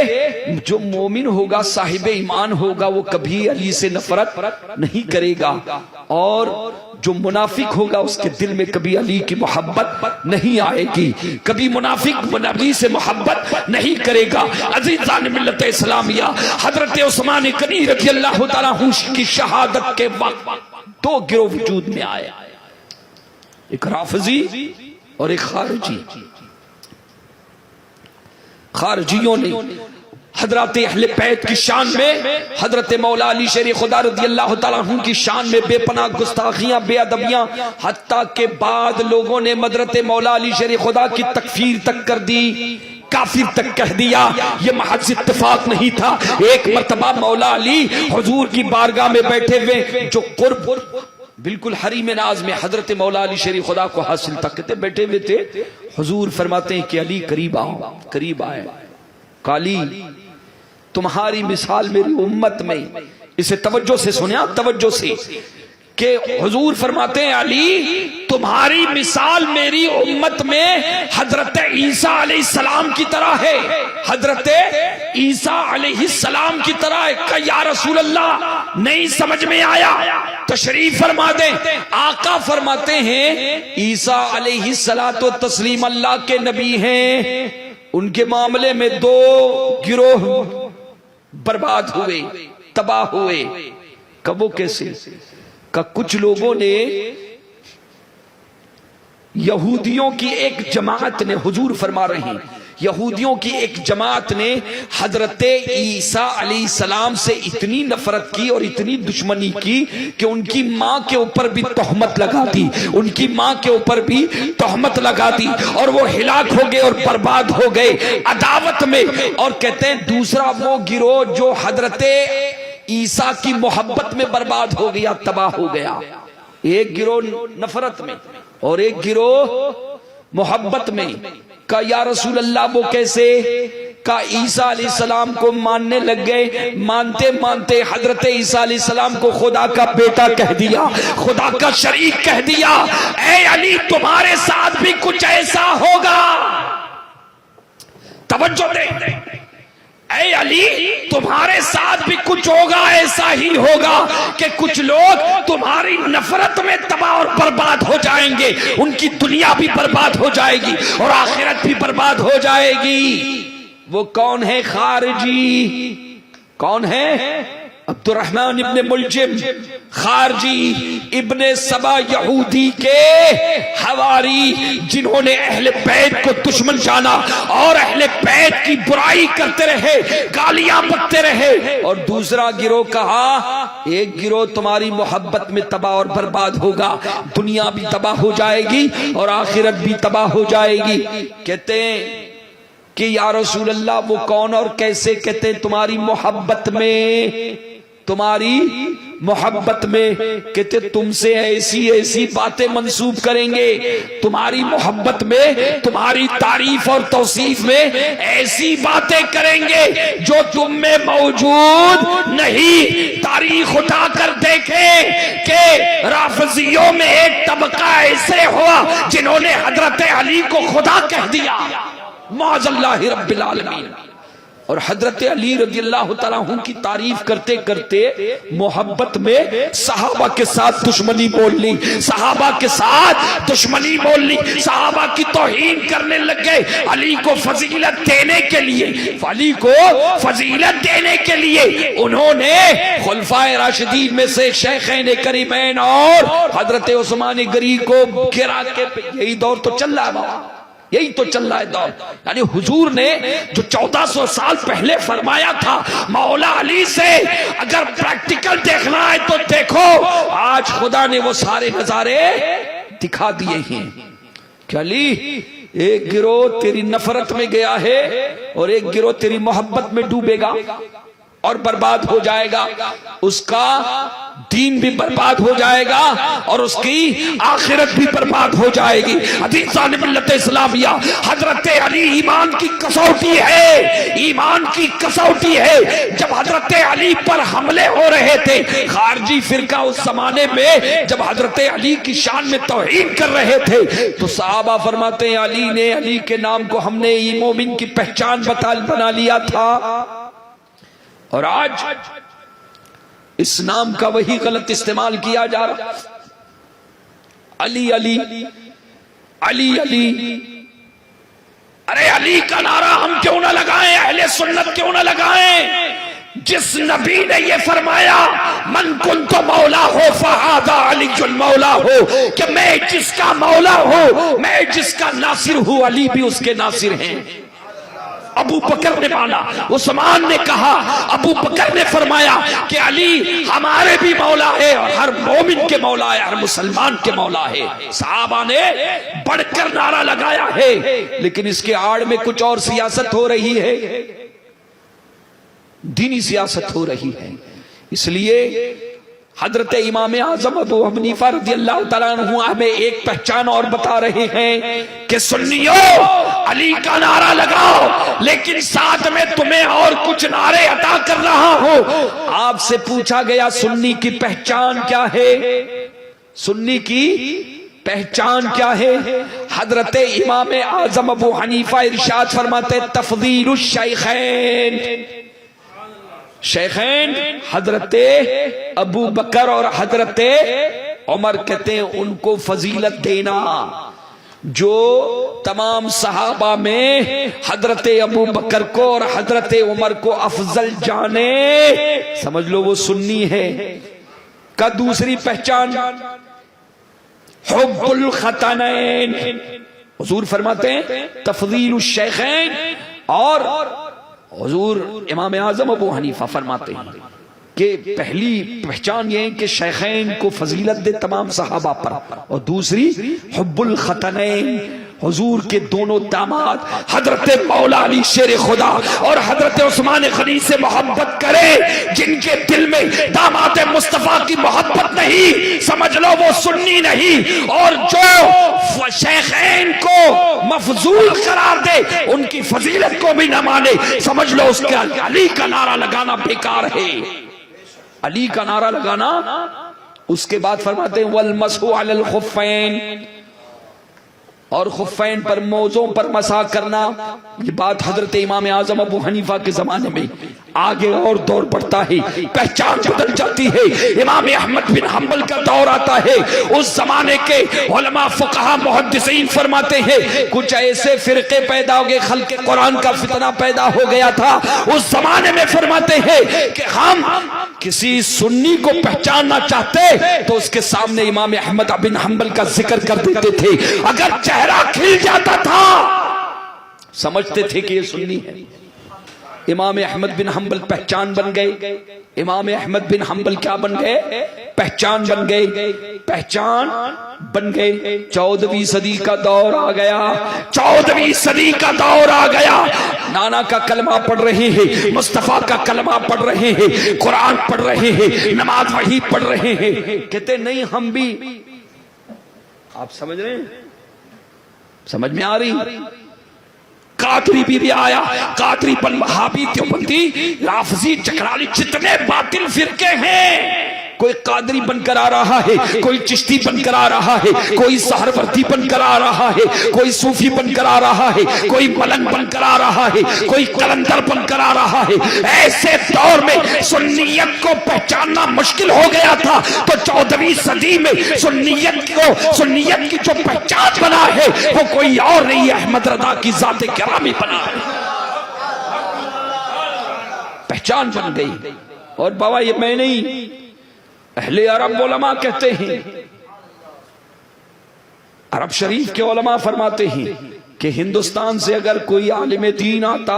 [SPEAKER 1] जो मोमिन होगा साहिब ईमान होगा वो कभी अली से नफरत नहीं करेगा, और जो मुनाफिक होगा उसके दिल में कभी अली की मोहब्बत नहीं आएगी, कभी मुनाफिक अली से मोहब्बत नहीं करेगा। अज़ीज़ान मिल्लत इस्लामिया, हजरत उस्मान गनी रज़ी अल्लाह तआला अन्हु की शहादत के वक्त दो गिरोह वजूद में आए, एक राफिजी और एक खारिजी। खारिजियों ने हजरत अहले बैत की शान में, हजरत मौला अली शेर खुदा रज़ी अल्लाह तआला अन्हु की शान में बेपनाह गुस्ताखियां, बेअदबियां, हत्ता के बाद लोगों ने हजरत मौला अली शेर खुदा की तकफीर तक कर दी, काफिर तक कह दिया। ये महज इत्तेफाक नहीं था। एक मर्तबा मौला अली हुजूर की बारगाह में बैठे हुए, जो कुर्ब बिल्कुल हरीम नाज में हजरत मौला अली शेर खुदा को हासिल तक थे, बैठे हुए थे। हुजूर फरमाते हैं कि अली करीब आओ, करीब आए। काली तुम्हारी मिसाल मेरी उम्मत में, इसे तवज्जो से सुनिया, तवज्जो से, कि हुजूर फरमाते हैं अली तुम्हारी मिसाल मेरी उम्मत में हजरत ईसा अलैहिस्सलाम की तरह है, हजरत ईसा अलैहिस्सलाम की तरह है। का या रसूल अल्लाह नहीं समझ में आया, तशरीफ फरमा दे। आका फरमाते हैं ईसा अलैहिस्सलातो तस्लीम अल्लाह के नबी हैं, उनके मामले में दो गिरोह बर्बाद हुए, तबाह हुए। कबो कैसे? का कुछ लोगों ने, यहूदियों की एक जमात ने, हुजूर फरमा रहे हैं यहूदियों की एक जमात ने हजरत ईसा अलैहिस्सलाम से इतनी नफरत की और इतनी दुश्मनी की कि उनकी मां के ऊपर भी तोहमत लगा दी, उनकी मां के ऊपर भी तोहमत लगा दी, और वो हिलाक हो गए और बर्बाद हो गए अदावत में। और कहते हैं दूसरा वो गिरोह जो हजरत ईसा की मोहब्बत में बर्बाद हो गया, तबाह हो गया। एक गिरोह नफरत में और एक गिरोह मोहब्बत में। का या रसूल अल्लाह वो कैसे? का ईसा अलैहिस्सलाम को मानने लग गए। मानते मानते हजरत ईसा अलैहिस्सलाम को खुदा का बेटा कह दिया, खुदा का शरीक कह दिया। ऐ अली तुम्हारे साथ भी कुछ ऐसा होगा, तवज्जो दे, ऐ अली तुम्हारे साथ भी कुछ होगा, ऐसा ही होगा कि कुछ लोग तुम्हारी नफरत में तबाह और बर्बाद हो जाएंगे, उनकी दुनिया भी बर्बाद हो जाएगी और आखिरत भी बर्बाद हो जाएगी। वो कौन है? खारजी। कौन है? अब्दुर्रहमान इब्ने मुलजिम खारजी इब्ने सबा यहूदी के हवारी, जिन्होंने अहले बैत को दुश्मन जाना और अहले बैत की बुराई करते रहे, गालियां बकते रहे। और दूसरा गिरोह कहा, एक गिरोह तुम्हारी मोहब्बत में तबाह और बर्बाद होगा, दुनिया भी तबाह हो जाएगी और आखिरत भी तबाह हो जाएगी। कहते हैं कि या रसूल अल्लाह वो कौन और कैसे? कहते तुम्हारी मोहब्बत में, तुम्हारी मोहब्बत में। कहते तुमसे ऐसी ऐसी बातें मंसूब करेंगे, तुम्हारी मोहब्बत में, तुम्हारी तारीफ और तौसीफ में ऐसी बातें करेंगे जो तुम में मौजूद नहीं। तारीख उठाकर देखें कि राफिजियों में एक तबका ऐसे हुआ जिन्होंने हजरत अली को खुदा कह दिया, माज़ल्लाहि रब्बिल आलमीन। और हजरत अली रज़ियल्लाहु तआला अन्हु की तारीफ करते करते मोहब्बत में सहाबा के साथ दुश्मनी बोल ली, सहाबा के साथ दुश्मनी बोल ली, सहाबा की तौहीन करने लग गए। अली को फजीलत देने के लिए, अली को फजीलत देने के लिए उन्होंने खुलफाए राशिदीन में से शेखैन करीमैन और हजरत उस्मान गनी को गिरा के, यही दौर तो चल रहा है बाबा, यही तो चल रहा है दौर। यानी हुजूर ने जो 1400 साल पहले फरमाया था मौला अली से, अगर प्रैक्टिकल देखना है तो देखो, आज खुदा ने वो सारे नजारे दिखा दिए हैं कि अली एक गिरोह तेरी नफरत में गया है और एक गिरोह तेरी मोहब्बत में डूबेगा और बर्बाद हो जाएगा, उसका दीन भी बर्बाद हो जाएगा और उसकी आखिरत भी बर्बाद हो जाएगी। अज़ीज़ान मिल्लत इस्लामिया, हजरत अली ईमान की कसौटी है, ईमान की कसौटी है। जब हजरत अली पर हमले हो रहे थे, खारजी फिरका उस जमाने में जब हजरत अली की शान में तौहीन कर रहे थे, तो सहाबा फरमाते हैं अली ने, अली के नाम को हमने ई मोमिन की पहचान बना लिया था और आज इस नाम का वही गलत इस्तेमाल किया जा रहा। अली अली अली अली, अरे अली का नारा हम क्यों ना लगाएं, अहले सुन्नत क्यों ना लगाएं? जिस नबी ने ये फरमाया मन कुन्तु मौला हो फहादा अलीजुल मौला हो, कि मैं जिसका मौला हूं, मैं जिसका नासिर हूं, अली भी उसके नासिर हैं। अबू बकर ने माना, उस्मान ने कहा, अबू बकर ने फरमाया कि अली हमारे भी मौला है और हर मोमिन के मौला है, हर मुसलमान के मौला है। सहाबा ने बढ़कर नारा लगाया है, लेकिन इसके आड़ में कुछ और सियासत हो रही है, दीनी सियासत हो रही है। इसलिए हजरत इमाम आजम अबू हनीफा रज़ियल्लाहु तआला अन्हु हमें एक पहचान और बता रहे हैं कि सुन्नियों अली का नारा लगाओ, लेकिन साथ में तुम्हें और कुछ नारे अता कर रहा हूं। आपसे पूछा गया सुन्नी की पहचान क्या है, सुन्नी की पहचान क्या है? हजरत इमाम आजम अबू हनीफा इरशाद फरमाते तफदीलुश शैखैन, शेखैन हजरत अबू बकर और हजरत उमर, कहते हैं उनको फजीलत देना जो तमाम सहाबा में हजरत अबू बकर को और हजरत उमर को अफजल जाने, समझ लो वो सुन्नी है। का दूसरी पहचान हुब्बुल खतनैन, हुजूर फरमाते हैं तफजीलुश शेखैन, और हुजूर इमाम आजम अबू हनीफा फरमाते हैं कि पहली पहचान ये है कि शेखैन को फजीलत दे तमाम सहाबा पर, और दूसरी हुब्बुल खतनैन, हुजूर के दोनों दामाद हजरत मौला अली शेर खुदा और हजरत उस्मान गनी से मोहब्बत करे, जिनके दिल में दामाद मुस्तफा की मोहब्बत नहीं, समझ लो वो सुन्नी नहीं। और जो शेखैन को मफजूल करार दे, उनकी फजीलत को भी न माने, समझ लो उसका अली का नारा लगाना बेकार है। अली का नारा लगाना। उसके बाद फरमाते हैं वल मसहु अलल खुफ़ैन, और खुफ़ैन पर मोज़ों पर मसा करना। ये बात हजरत इमाम आज़म अबू हनीफा के जमाने में आगे और दौर बढ़ता है, पहचान बदल जाती है। इमाम अहमद बिन हंबल का दौर आता है, उस जमाने के उलमा फुक़हा मुहद्दिसीन फरमाते हैं कुछ ऐसे फिरके पैदा हो गए, खल्क़े कुरान का फितना पैदा हो गया था उस जमाने में। फरमाते हैं कि हम किसी सुन्नी को पहचानना चाहते तो उसके सामने इमाम अहमद बिन हंबल का जिक्र कर देते थे, अगर चेहरा खिल जाता था समझते थे कि ये सुन्नी है। इमाम अहमद बिन हंबल पहचान बन गए। इमाम अहमद बिन हंबल क्या बन गए? पहचान बन गए, पहचान बन गए। 14वीं सदी का दौर आ गया, 14वीं सदी का दौर आ गया। नाना का कलमा पढ़ रहे हैं, मुस्तफा का कलमा पढ़ रहे हैं, कुरान पढ़ रहे हैं, नमाज वही पढ़ रहे हैं। कहते नहीं हम भी, आप समझ रहे हैं, समझ में आ रही? कादरी भी आया, कादरी बन वहाबी देवबंदी राफजी चकराली जितने बातिल फिरके हैं, कोई कादरी बनकर आ रहा है, कोई चिश्ती बनकर आ रहा है, कोई सहरवर्दी बनकर आ रहा है, कोई सूफी बनकर आ रहा है, कोई मलंग बनकर आ रहा है, कोई कलंदर बनकर आ रहा है। ऐसे दौर में सुन्नियत को पहचानना मुश्किल हो गया था, तो 14वीं सदी में सुन्नियत की जो पहचान बना है वो कोई और नहीं, अहमद रजा की जाते गिरामी बना है, पहचान बन गई। और बाबा ये मैं नहीं, अहले अरब उलमा कहते हैं, अरब शरीफ के उलमा फरमाते हैं कि हिंदुस्तान से अगर कोई आलिम दीन आता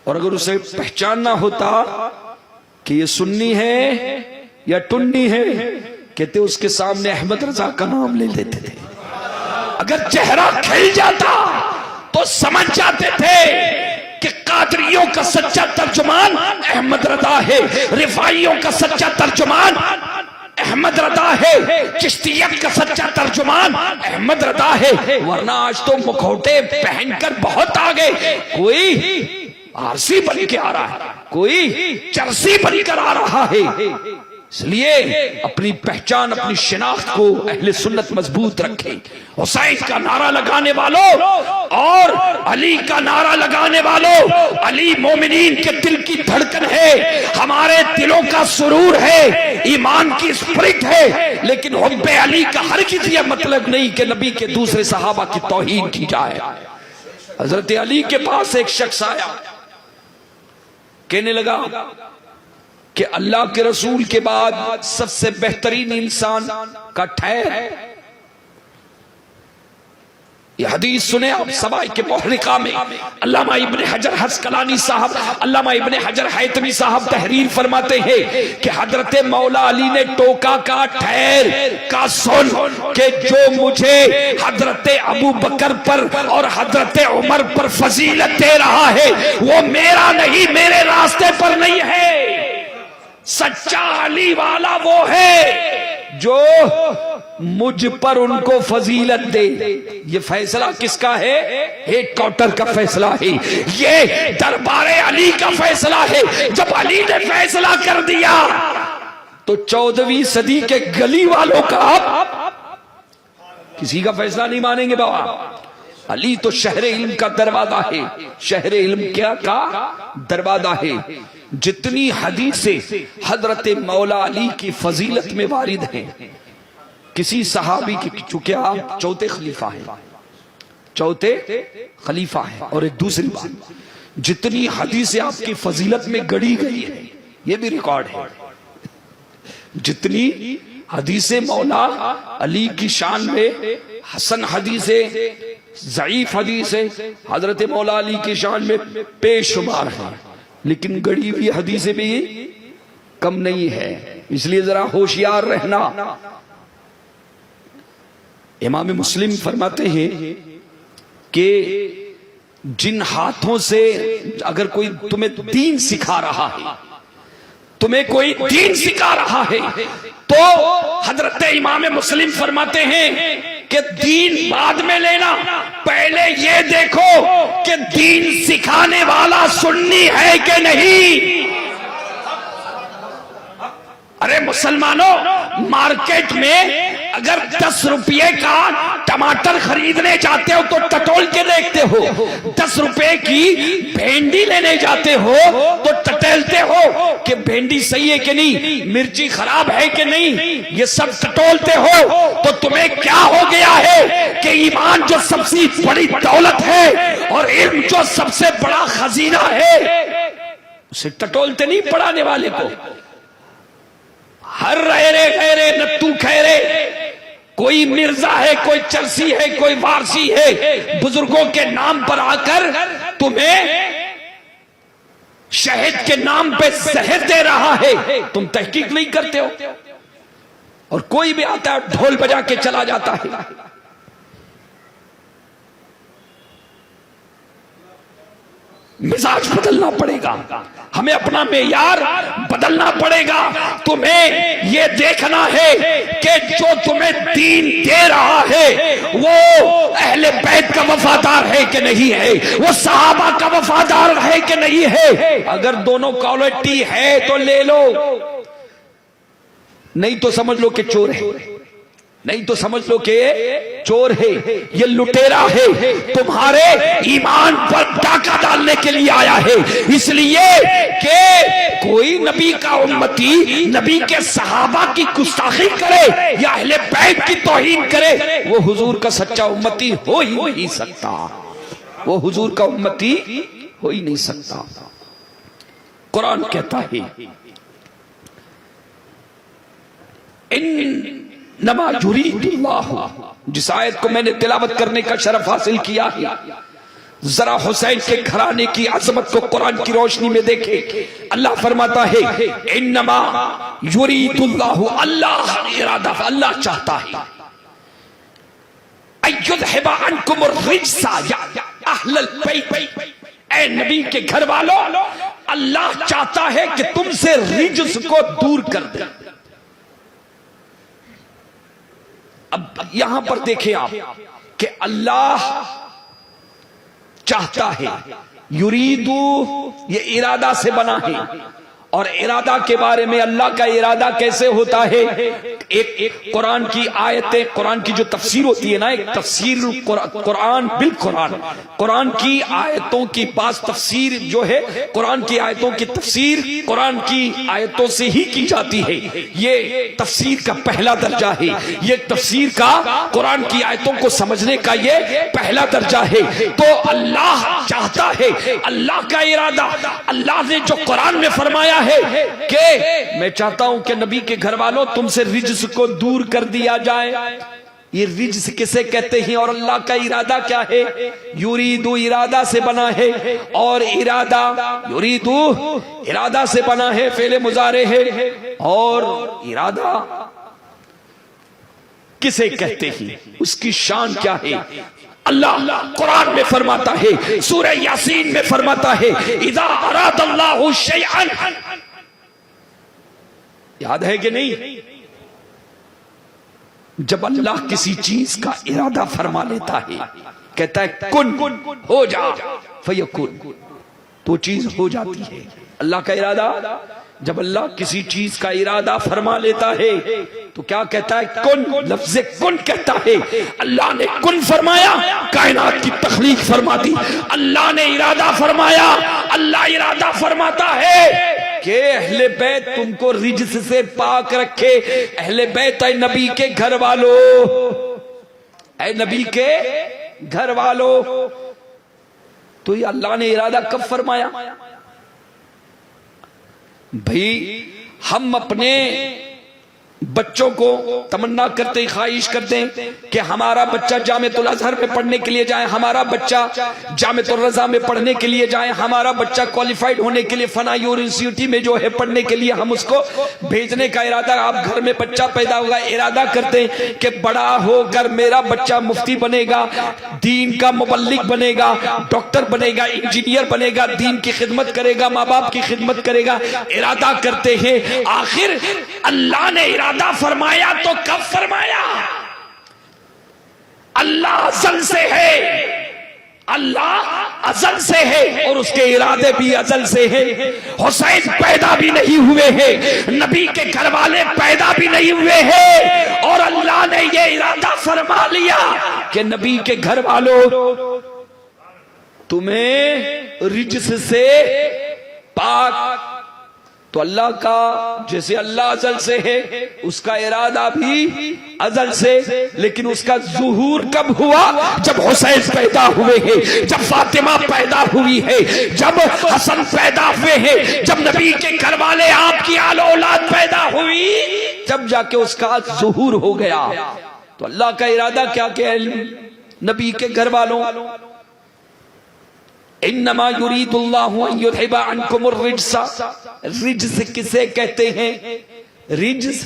[SPEAKER 1] और अगर उसे पहचानना होता कि ये सुन्नी है या टुन्नी है, कहते उसके सामने अहमद रजा का नाम ले लेते थे। अगर चेहरा खिल जाता तो समझ जाते थे कि कादरियों का सच्चा तर्जुमान अहमद रजा है, रिफाइयों का सच्चा तर्जुमान अहमद रजा है, चिश्तियत का सच्चा तर्जुमान अहमद रजा है। वरना आज तो मुखौटे पहनकर बहुत आ गए, कोई आरसी बन के आ रहा है, कोई चरसी बनकर आ रहा है। इसलिए अपनी पहचान, अपनी शिनाख्त को अहले सुन्नत मजबूत रखें। हुसैन का नारा लगाने वालों और अली का नारा लगाने वालों, अली मोमिनीन के दिल की धड़कन है, हमारे दिलों का सुरूर है, ईमान की स्पिरिट है। लेकिन हुब्बे अली का हर किसी मतलब नहीं कि नबी के दूसरे सहाबा की तौहीन की जाए। हजरत अली के पास एक शख्स आया, कहने लगा कि अल्लाह के रसूल के बाद सबसे बेहतरीन इंसान का ठहर है। ये हदीस सुने आप, सबाई के मुहर्रिका में अल्लामा इब्ने हजर हस्कलानी साहब, अल्लामा इब्ने हजर हैतमी साहब तहरीर फरमाते हैं कि हजरत मौला अली ने टोका का ठहर का सुन के जो मुझे हजरत अबू बकर पर और हजरत उमर पर फजीलत दे रहा है वो मेरा नहीं, मेरे रास्ते पर नहीं है। सच्चा अली वाला वो है जो मुझ पर उनको फजीलत दे। ये फैसला किसका है? हेडक्वार्टर का फैसला है, ये दरबारे अली का फैसला है। जब अली ने फैसला कर दिया तो 14वीं सदी के गली वालों का आप किसी का फैसला नहीं मानेंगे बाबा। अली तो शहर इल्म का दरवाजा है, शहर इल्म क्या का दरवाजा है। जितनी हदीसें हजरत मौला अली की फजीलत में वारिद हैं, किसी सहाबी की, चूंकि आप चौथे खलीफा हैं, चौथे खलीफा हैं। और एक दूसरी बात, जितनी हदीसें आपकी फजीलत में गढ़ी गई है ये भी रिकॉर्ड है। जितनी हदीसें मौला अली की शान में, हसन हदीसें, ज़ईफ हदीसें हजरत मौला अली की शान में बेशुमार है, लेकिन गढ़ी हुई हदीसें भी कम नहीं है। इसलिए जरा होशियार रहना। इमाम मुस्लिम फरमाते हैं कि जिन हाथों से अगर कोई तुम्हें दीन सिखा रहा है, तुम्हें कोई दीन सिखा रहा है, तो हजरत इमाम मुस्लिम फरमाते हैं कि दीन बाद में लेना, पहले ये देखो कि दीन सिखाने वाला सुन्नी है कि नहीं। अरे मुसलमानों, मार्केट में अगर 10 रुपये का टमाटर खरीदने जाते हो तो टटोल के देखते हो, 10 रुपए की भेंडी लेने जाते हो तो टटोलते हो कि भेंडी सही है कि नहीं, मिर्ची खराब है कि नहीं, ये सब टटोलते हो। तो तुम्हें क्या हो गया है कि ईमान जो सबसे बड़ी दौलत है और इल्म जो सबसे बड़ा खजीना है, उसे टटोलते नहीं पढ़ाने वाले को। हर रहरे गहरे नत्तू खैरे, कोई मिर्जा है, कोई चरसी है, कोई वारसी है, बुजुर्गों के नाम पर आकर तुम्हें शहद के नाम पे जहर दे रहा है, तुम तहकीक नहीं करते हो। और कोई भी आता है ढोल बजा के चला जाता है। मिजाज बदलना पड़ेगा, हमें अपना मेयार बदलना पड़ेगा। तुम्हें यह देखना है कि जो तुम्हें दीन दे रहा है वो अहले बैत का वफादार है कि नहीं है, वो सहाबा का वफादार है कि नहीं है। अगर दोनों क्वालिटी है तो ले लो, नहीं तो समझ लो कि चोर है, नहीं तो समझ लो कि चोर है, ये लुटेरा है, तुम्हारे ईमान पर डाका डालने के लिए आया है। इसलिए कि कोई नबी का उम्मती नबी के सहाबा की गुस्ताखी करे या अहले बैत की तौहीन करे, वो हुजूर का सच्चा उम्मती हो ही नहीं सकता, वो हुजूर का उम्मती हो ही नहीं सकता। कुरान कहता है इन नमा युरीदुल्लाह, जिस आयत को मैंने तिलावत करने का शरफ हासिल किया है, जरा हुसैन के घराने की अजमत को कुरान की रोशनी में देखे। अल्लाह फरमाता है इन्नमा युरीदुल्लाह, अल्लाह इरादा, अल्लाह चाहता है अय्युज़हिबा अन्कुमुर रिज्सा या अहलल बैत, ऐ नबी के घर वालों, अल्लाह चाहता है कि तुमसे रिज्स को दूर कर दे। अब यहां पर देखें आप कि अल्लाह चाहता है, युरीदू ये इरादा से बना है, और इरादा के बारे में अल्लाह का इरादा कैसे होता है, एक कुरान की आयतें, कुरान की जो तफसीर होती है ना, एक तफसीर कुरान बिल कुरान, कुरान की आयतों की पास तफसीर जो है, कुरान की आयतों की तफसीर कुरान की आयतों से ही की जाती है। ये तफसीर का पहला दर्जा है, ये तफसीर का कुरान की आयतों को समझने का ये पहला दर्जा है। तो अल्लाह चाहता है, अल्लाह का इरादा, अल्लाह ने जो कुरान में फरमाया है कि मैं चाहता हूं कि नबी के घर वालों तुमसे रिज्स को दूर कर दिया जाए। ये रिज्स किसे कहते हैं और अल्लाह का इरादा क्या है? युरीदू इरादा से बना है, और इरादा युरीदू इरादा से बना है, फेले मुजारे है, और इरादा किसे कहते हैं, उसकी शान क्या है? अल्लाह कुरान में फरमाता है, सूरह यासीन में फरमाता है, इज़ा अरादल्लाहु शैअन, याद है कि नहीं? जब अल्लाह किसी चीज का इरादा फरमा लेता है, कहता है कुन हो जा, फयकुन, तो चीज हो जाती है। अल्लाह का इरादा, जब अल्लाह किसी चीज का इरादा फरमा लेता है तो क्या कहता है? कुन, लफ्ज़ कुन कहता है। अल्लाह ने कुन फरमाया, कायनात की तख्लीक फरमा दी। अल्लाह ने इरादा फरमाया, अल्लाह इरादा फरमाता है कि अहले बैत तुमको रिज्स से पाक रखे। अहले बैत ऐ नबी के घर वालों, ऐ नबी के घर वालों, तो ये अल्लाह ने इरादा कब फरमाया? भाई हम अपने बच्चों को तमन्ना करते हैं, ख्वाहिश करते हैं कि हमारा बच्चा जामिअतुल अज़हर में पढ़ने के लिए जाए, हमारा बच्चा जामिअतुर रज़ा में पढ़ने के लिए जाए, हमारा बच्चा क्वालिफाइड होने के लिए फना यूनिवर्सिटी में जो है पढ़ने के लिए हम उसको भेजने का इरादा, आप घर में बच्चा पैदा होगा इरादा करते हैं कि बड़ा होकर मेरा बच्चा मुफ्ती बनेगा, दीन का मुबल्लिग बनेगा, डॉक्टर बनेगा, इंजीनियर बनेगा, दीन की खिदमत करेगा, माँ बाप की खिदमत करेगा, इरादा करते हैं। आखिर अल्लाह ने इरादा फरमाया तो कब फरमाया? अल्लाह अज़ल से है, अल्लाह अज़ल से है और उसके इरादे भी अज़ल से है। हुसैन पैदा भी नहीं हुए हैं, नबी के घर वाले पैदा भी नहीं हुए हैं और अल्लाह ने ये इरादा फरमा लिया कि नबी के घर वालों तुम्हें रिज्स से पाक। तो अल्लाह का जैसे अल्लाह अज़ल से है उसका इरादा भी अज़ल से, लेकिन उसका ज़ुहूर कब हुआ? जब हुसैन पैदा हुए हैं, जब फातिमा पैदा हुई है, जब हसन पैदा हुए हैं, जब नबी के घर वाले आपकी आल औलाद पैदा हुई, जब जाके उसका ज़ुहूर हो गया। तो अल्लाह का इरादा क्या क्या नबी के घर वालों, इन्नमा युरीदुल्लाहु अन युज़हिबा अन्कुमुर रिज्सा। रिज्स किसे कहते हैं? रिज्स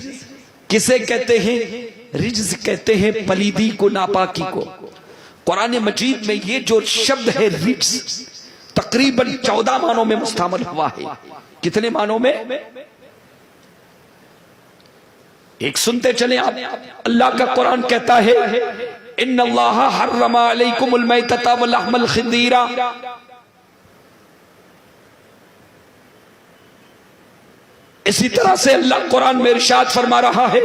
[SPEAKER 1] किसे कहते हैं? रिज्स कहते हैं पलीदी को, नापाकी को। कुरान मजीद में ये जो शब्द है रिज्स तकरीबन 14 मानों में मुस्तमल हुआ है। कितने मानों में? एक सुनते चले आप। अल्लाह का कुरान कहता है इन्नल्लाह हर्रमा अलैकुमुल मैतता वल लहमल खिंदीरा। इसी तरह से अल्लाह कुरान में इरशाद फरमा रहा है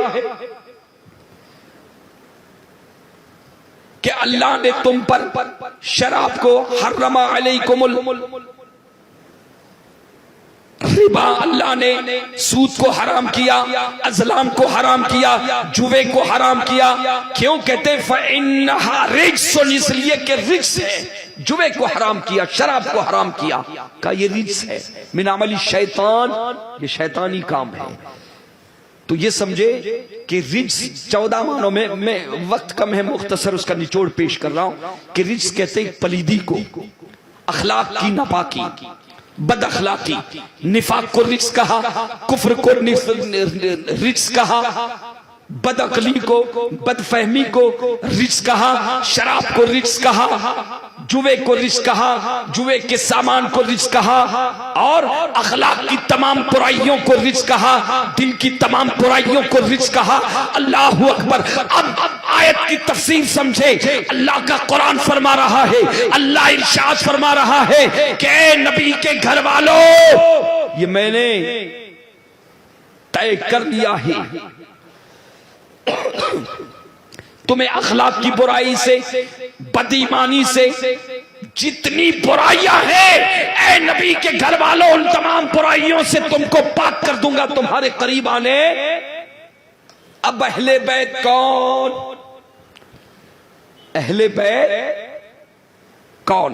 [SPEAKER 1] कि अल्लाह ने तुम पर शराब को हर्रमा अलैकुमुल रिबा, अल्लाह ने सूद को हराम किया, अज़लाम को हराम किया, जुए को हराम किया। क्यों कहते हैं फ़इन्नहा रिज्सुन? इसलिए कि रिज्स है। जुए को हराम किया, शराब को हराम किया, का ये रिज्स है, मिन अमली शैतान, ये शैतानी काम है। तो ये समझे कि रिज्स 14 मानों में, मैं वक्त कम है मुख्तसर उसका निचोड़ पेश कर रहा हूं कि रिज्स कहते हैं पलीदी को, अखलाक की नापाकी, बद अखलाकी, निफाक को रिज्स कहा, कुफ्र को रिज्स कहा, बदअकली को, बदफहमी को रिज्स कहा, शराब को रिज्स कहा, जुए को रिज्स कहा, जुए के सामान को रिज्स कहा और अखलाक की तमाम बुराइयों को रिज्स कहा, दिल की तमाम बुराइयों को रिज्स कहा। अल्लाहु अकबर। अब आयत की तफसीर समझे। अल्लाह का कुरान फरमा रहा है, अल्लाह इरशाद फरमा रहा है कि नबी के घर वालों, ये मैंने तय कर लिया है तुम्हें अखलाक की बुराई से, बदईमानी से, जितनी बुराइयां हैं ऐ नबी के घर वालों, उन तमाम बुराइयों से तुमको पाक कर दूंगा, तुम्हारे करीब आने। अब अहले बैत कौन? अहले बैत कौन?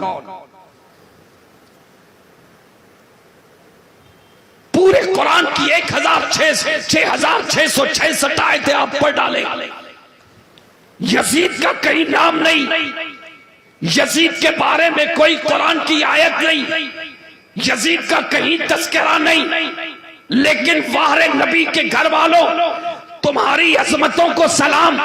[SPEAKER 1] पूरे कुरान की 1666 आयतें आप पढ़ डालें, यजीद का कहीं नाम नहीं, यजीद के बारे में कोई कुरान की आयत नहीं, यजीद का कहीं तस्करा नहीं, लेकिन वाहरे नबी के घर वालों, तुम्हारी अजमतों को सलाम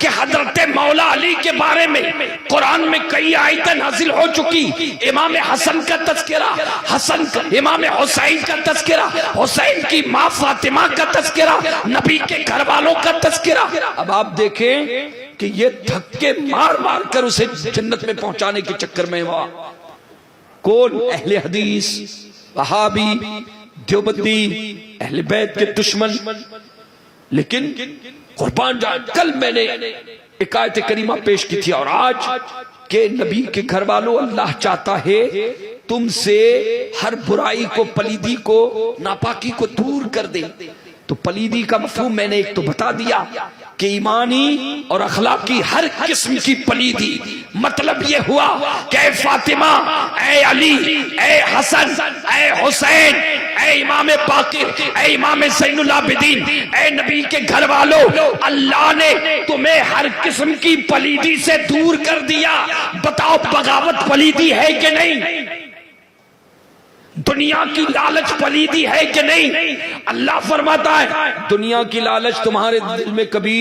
[SPEAKER 1] कि हजरत मौला अली के बारे में कुरान में कई आयतें नाजिल हो चुकी। इमाम हसन का तस्करा, हसन का, इमाम हुसैन का तस्करा, हुसैन की माँ फातिमा का तस्करा, नबी के घर वालों का तस्करा। अब आप देखें कि ये धक्के मार मार कर उसे जन्नत में पहुंचाने के चक्कर में हुआ कौन? अहले हदीस, वहाबी, देवबंदी, अहले बैत के दुश्मन। लेकिन कुर्बान जाए, कल मैंने एक आयत करीमा पेश की थी और आज के नबी के घर वालों, अल्लाह चाहता है तुमसे हर बुराई को, पलीदी को, नापाकी को दूर कर दे। तो पलीदी का मफहूम मैंने एक तो बता दिया कि ईमानी और अखलाकी हर किस्म की पलीदी, मतलब ये हुआ कि ए फातिमा, ए अली, ए हसन, ए हुसैन, ऐ इमाम बाकिर, ऐ इमाम ज़ैनुल आबिदीन, ऐ नबी के घर वालों, अल्लाह ने तुम्हें हर किस्म की पलीदी से दूर कर दिया। बताओ बगावत पलीदी है कि नहीं? दुनिया की लालच पलीदी है कि नहीं? अल्लाह फरमाता है दुनिया की लालच तुम्हारे दिल में कभी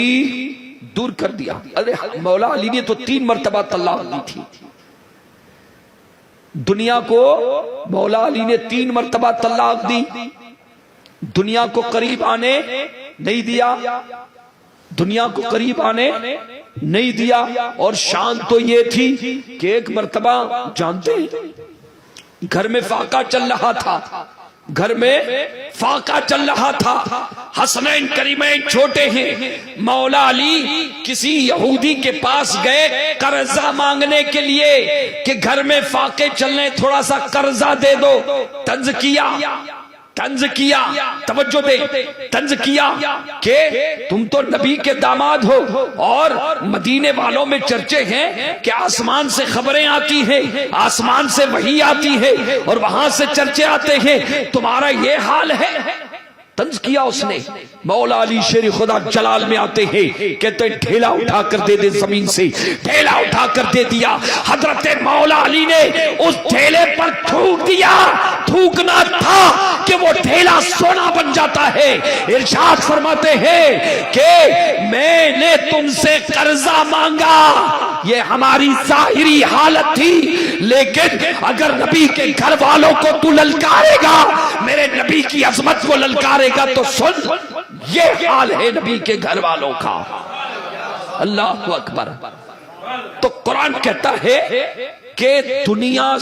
[SPEAKER 1] दूर कर दिया। अरे मौला अली ने तो 3 मरतबा तलाक दी थी। दुनिया को मौला अली ने 3 मरतबा तलाक दी। दुनिया को करीब आने नहीं दिया, दुनिया को करीब आने नहीं दिया। और शान तो ये थी कि एक मरतबा जानते हैं घर में फाका चल रहा था, घर में फाका चल रहा था। हसनैन करीमैन छोटे हैं। मौला अली किसी यहूदी के पास गए कर्जा मांगने के लिए कि घर में फाके चलने, थोड़ा सा कर्जा दे दो। तंज किया, तवज्जो दे, तंज किया कि तुम तो नबी के दामाद हो और मदीने वालों में चर्चे हैं कि आसमान से खबरें आती हैं, आसमान से वही आती है और वहां से चर्चे आते हैं, तुम्हारा ये हाल है। तंज किया उसने। मौला अली शेर खुदा जलाल में आते हैं, कहते ढेला उठा कर दे दे जमीन से, ढेला उठा कर दे दिया। हजरत मौला अली ने उस ढेले पर थूक दिया। थूकना था कि वो ढेला सोना बन जाता है। इरशाद फरमाते हैं कि मैंने तुमसे कर्जा मांगा, ये हमारी जाहिरी हालत थी, लेकिन अगर नबी के घर वालों को तू ललकारेगा, मेरे नबी की अजमत को ललकारेगा, तो सुन ये हाल है नबी के घर वालों का। अल्लाह अकबर। तो कुरान कहता है कि दुनिया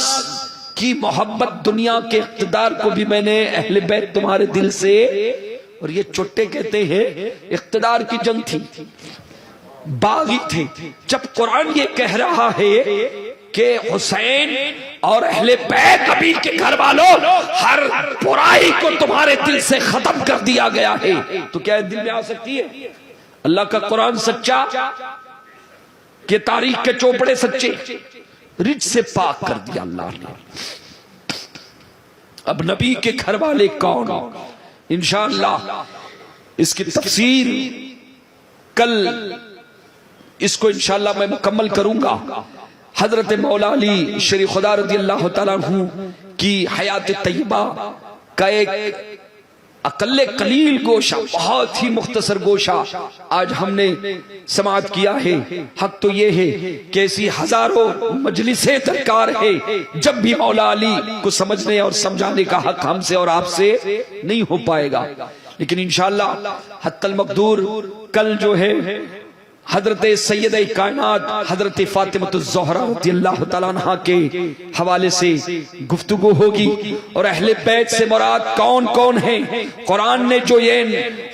[SPEAKER 1] की मोहब्बत, दुनिया के इख्तिदार को भी मैंने अहले बैत तुम्हारे दिल से, और ये चुट्टे कहते हैं इख्तिदार की जंग थी, बागी थे। जब कुरान ये कह रहा है कि हुसैन और अहले बैत नबी के घर वालों हर बुराई को तुम्हारे दिल से खत्म कर दिया गया है, तो क्या दिल में आ सकती है? अल्लाह का कुरान सच्चा कि तारीख के चोपड़े सच्चे, रिज से पाक कर दिया अल्लाह ने। अब नबी के घर वाले कौन? इंशाअल्लाह इसकी तफसीर कल इसको इंशाअल्लाह मैं मुकम्मल करूंगा। हजरत मौला अली शरीफ खुदा रज़ी अल्लाह तआला अन्हु की हयात तय्यबा का एक अकल्ले कलील गोशा, बहुत ही मुख्तसर गोशा आज हमने समाअत किया है। हक तो ये है कि ऐसी हजारों मजलिसें दरकार है। जब भी मौला अली को समझने और समझाने का हक हमसे और आपसे नहीं हो पाएगा, लेकिन इंशाअल्लाह हत्तल मकदूर कल जो है हजरत सैयद कायनात हजरत फातिमतुज़ ज़हरा रज़ियल्लाहु तआला अन्हा के हवाले से गुफ्तगू होगी। और अहले बैत से मुराद कौन कौन है? कुरान ने जो ये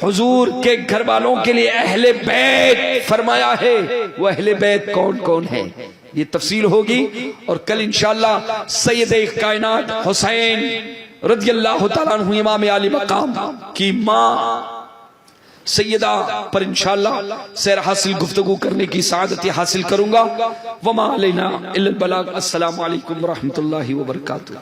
[SPEAKER 1] हुजूर के घर वालों के लिए अहले बैत फरमाया है, वो अहले बैत कौन कौन है, ये तफसील होगी। और कल इंशाअल्लाह सैयद कायनात हुसैन रज़ियल्लाहु तआला अन्हु इमाम आली मकाम की माँ सैयदा पर इंशाअल्लाह सैर हासिल गुफ्तगू करने की सादत हासिल करूंगा। वमा अलैना इल्लल बलाग। अस्सलामु अलैकुम व रहमतुल्लाहि व बरकातुहू।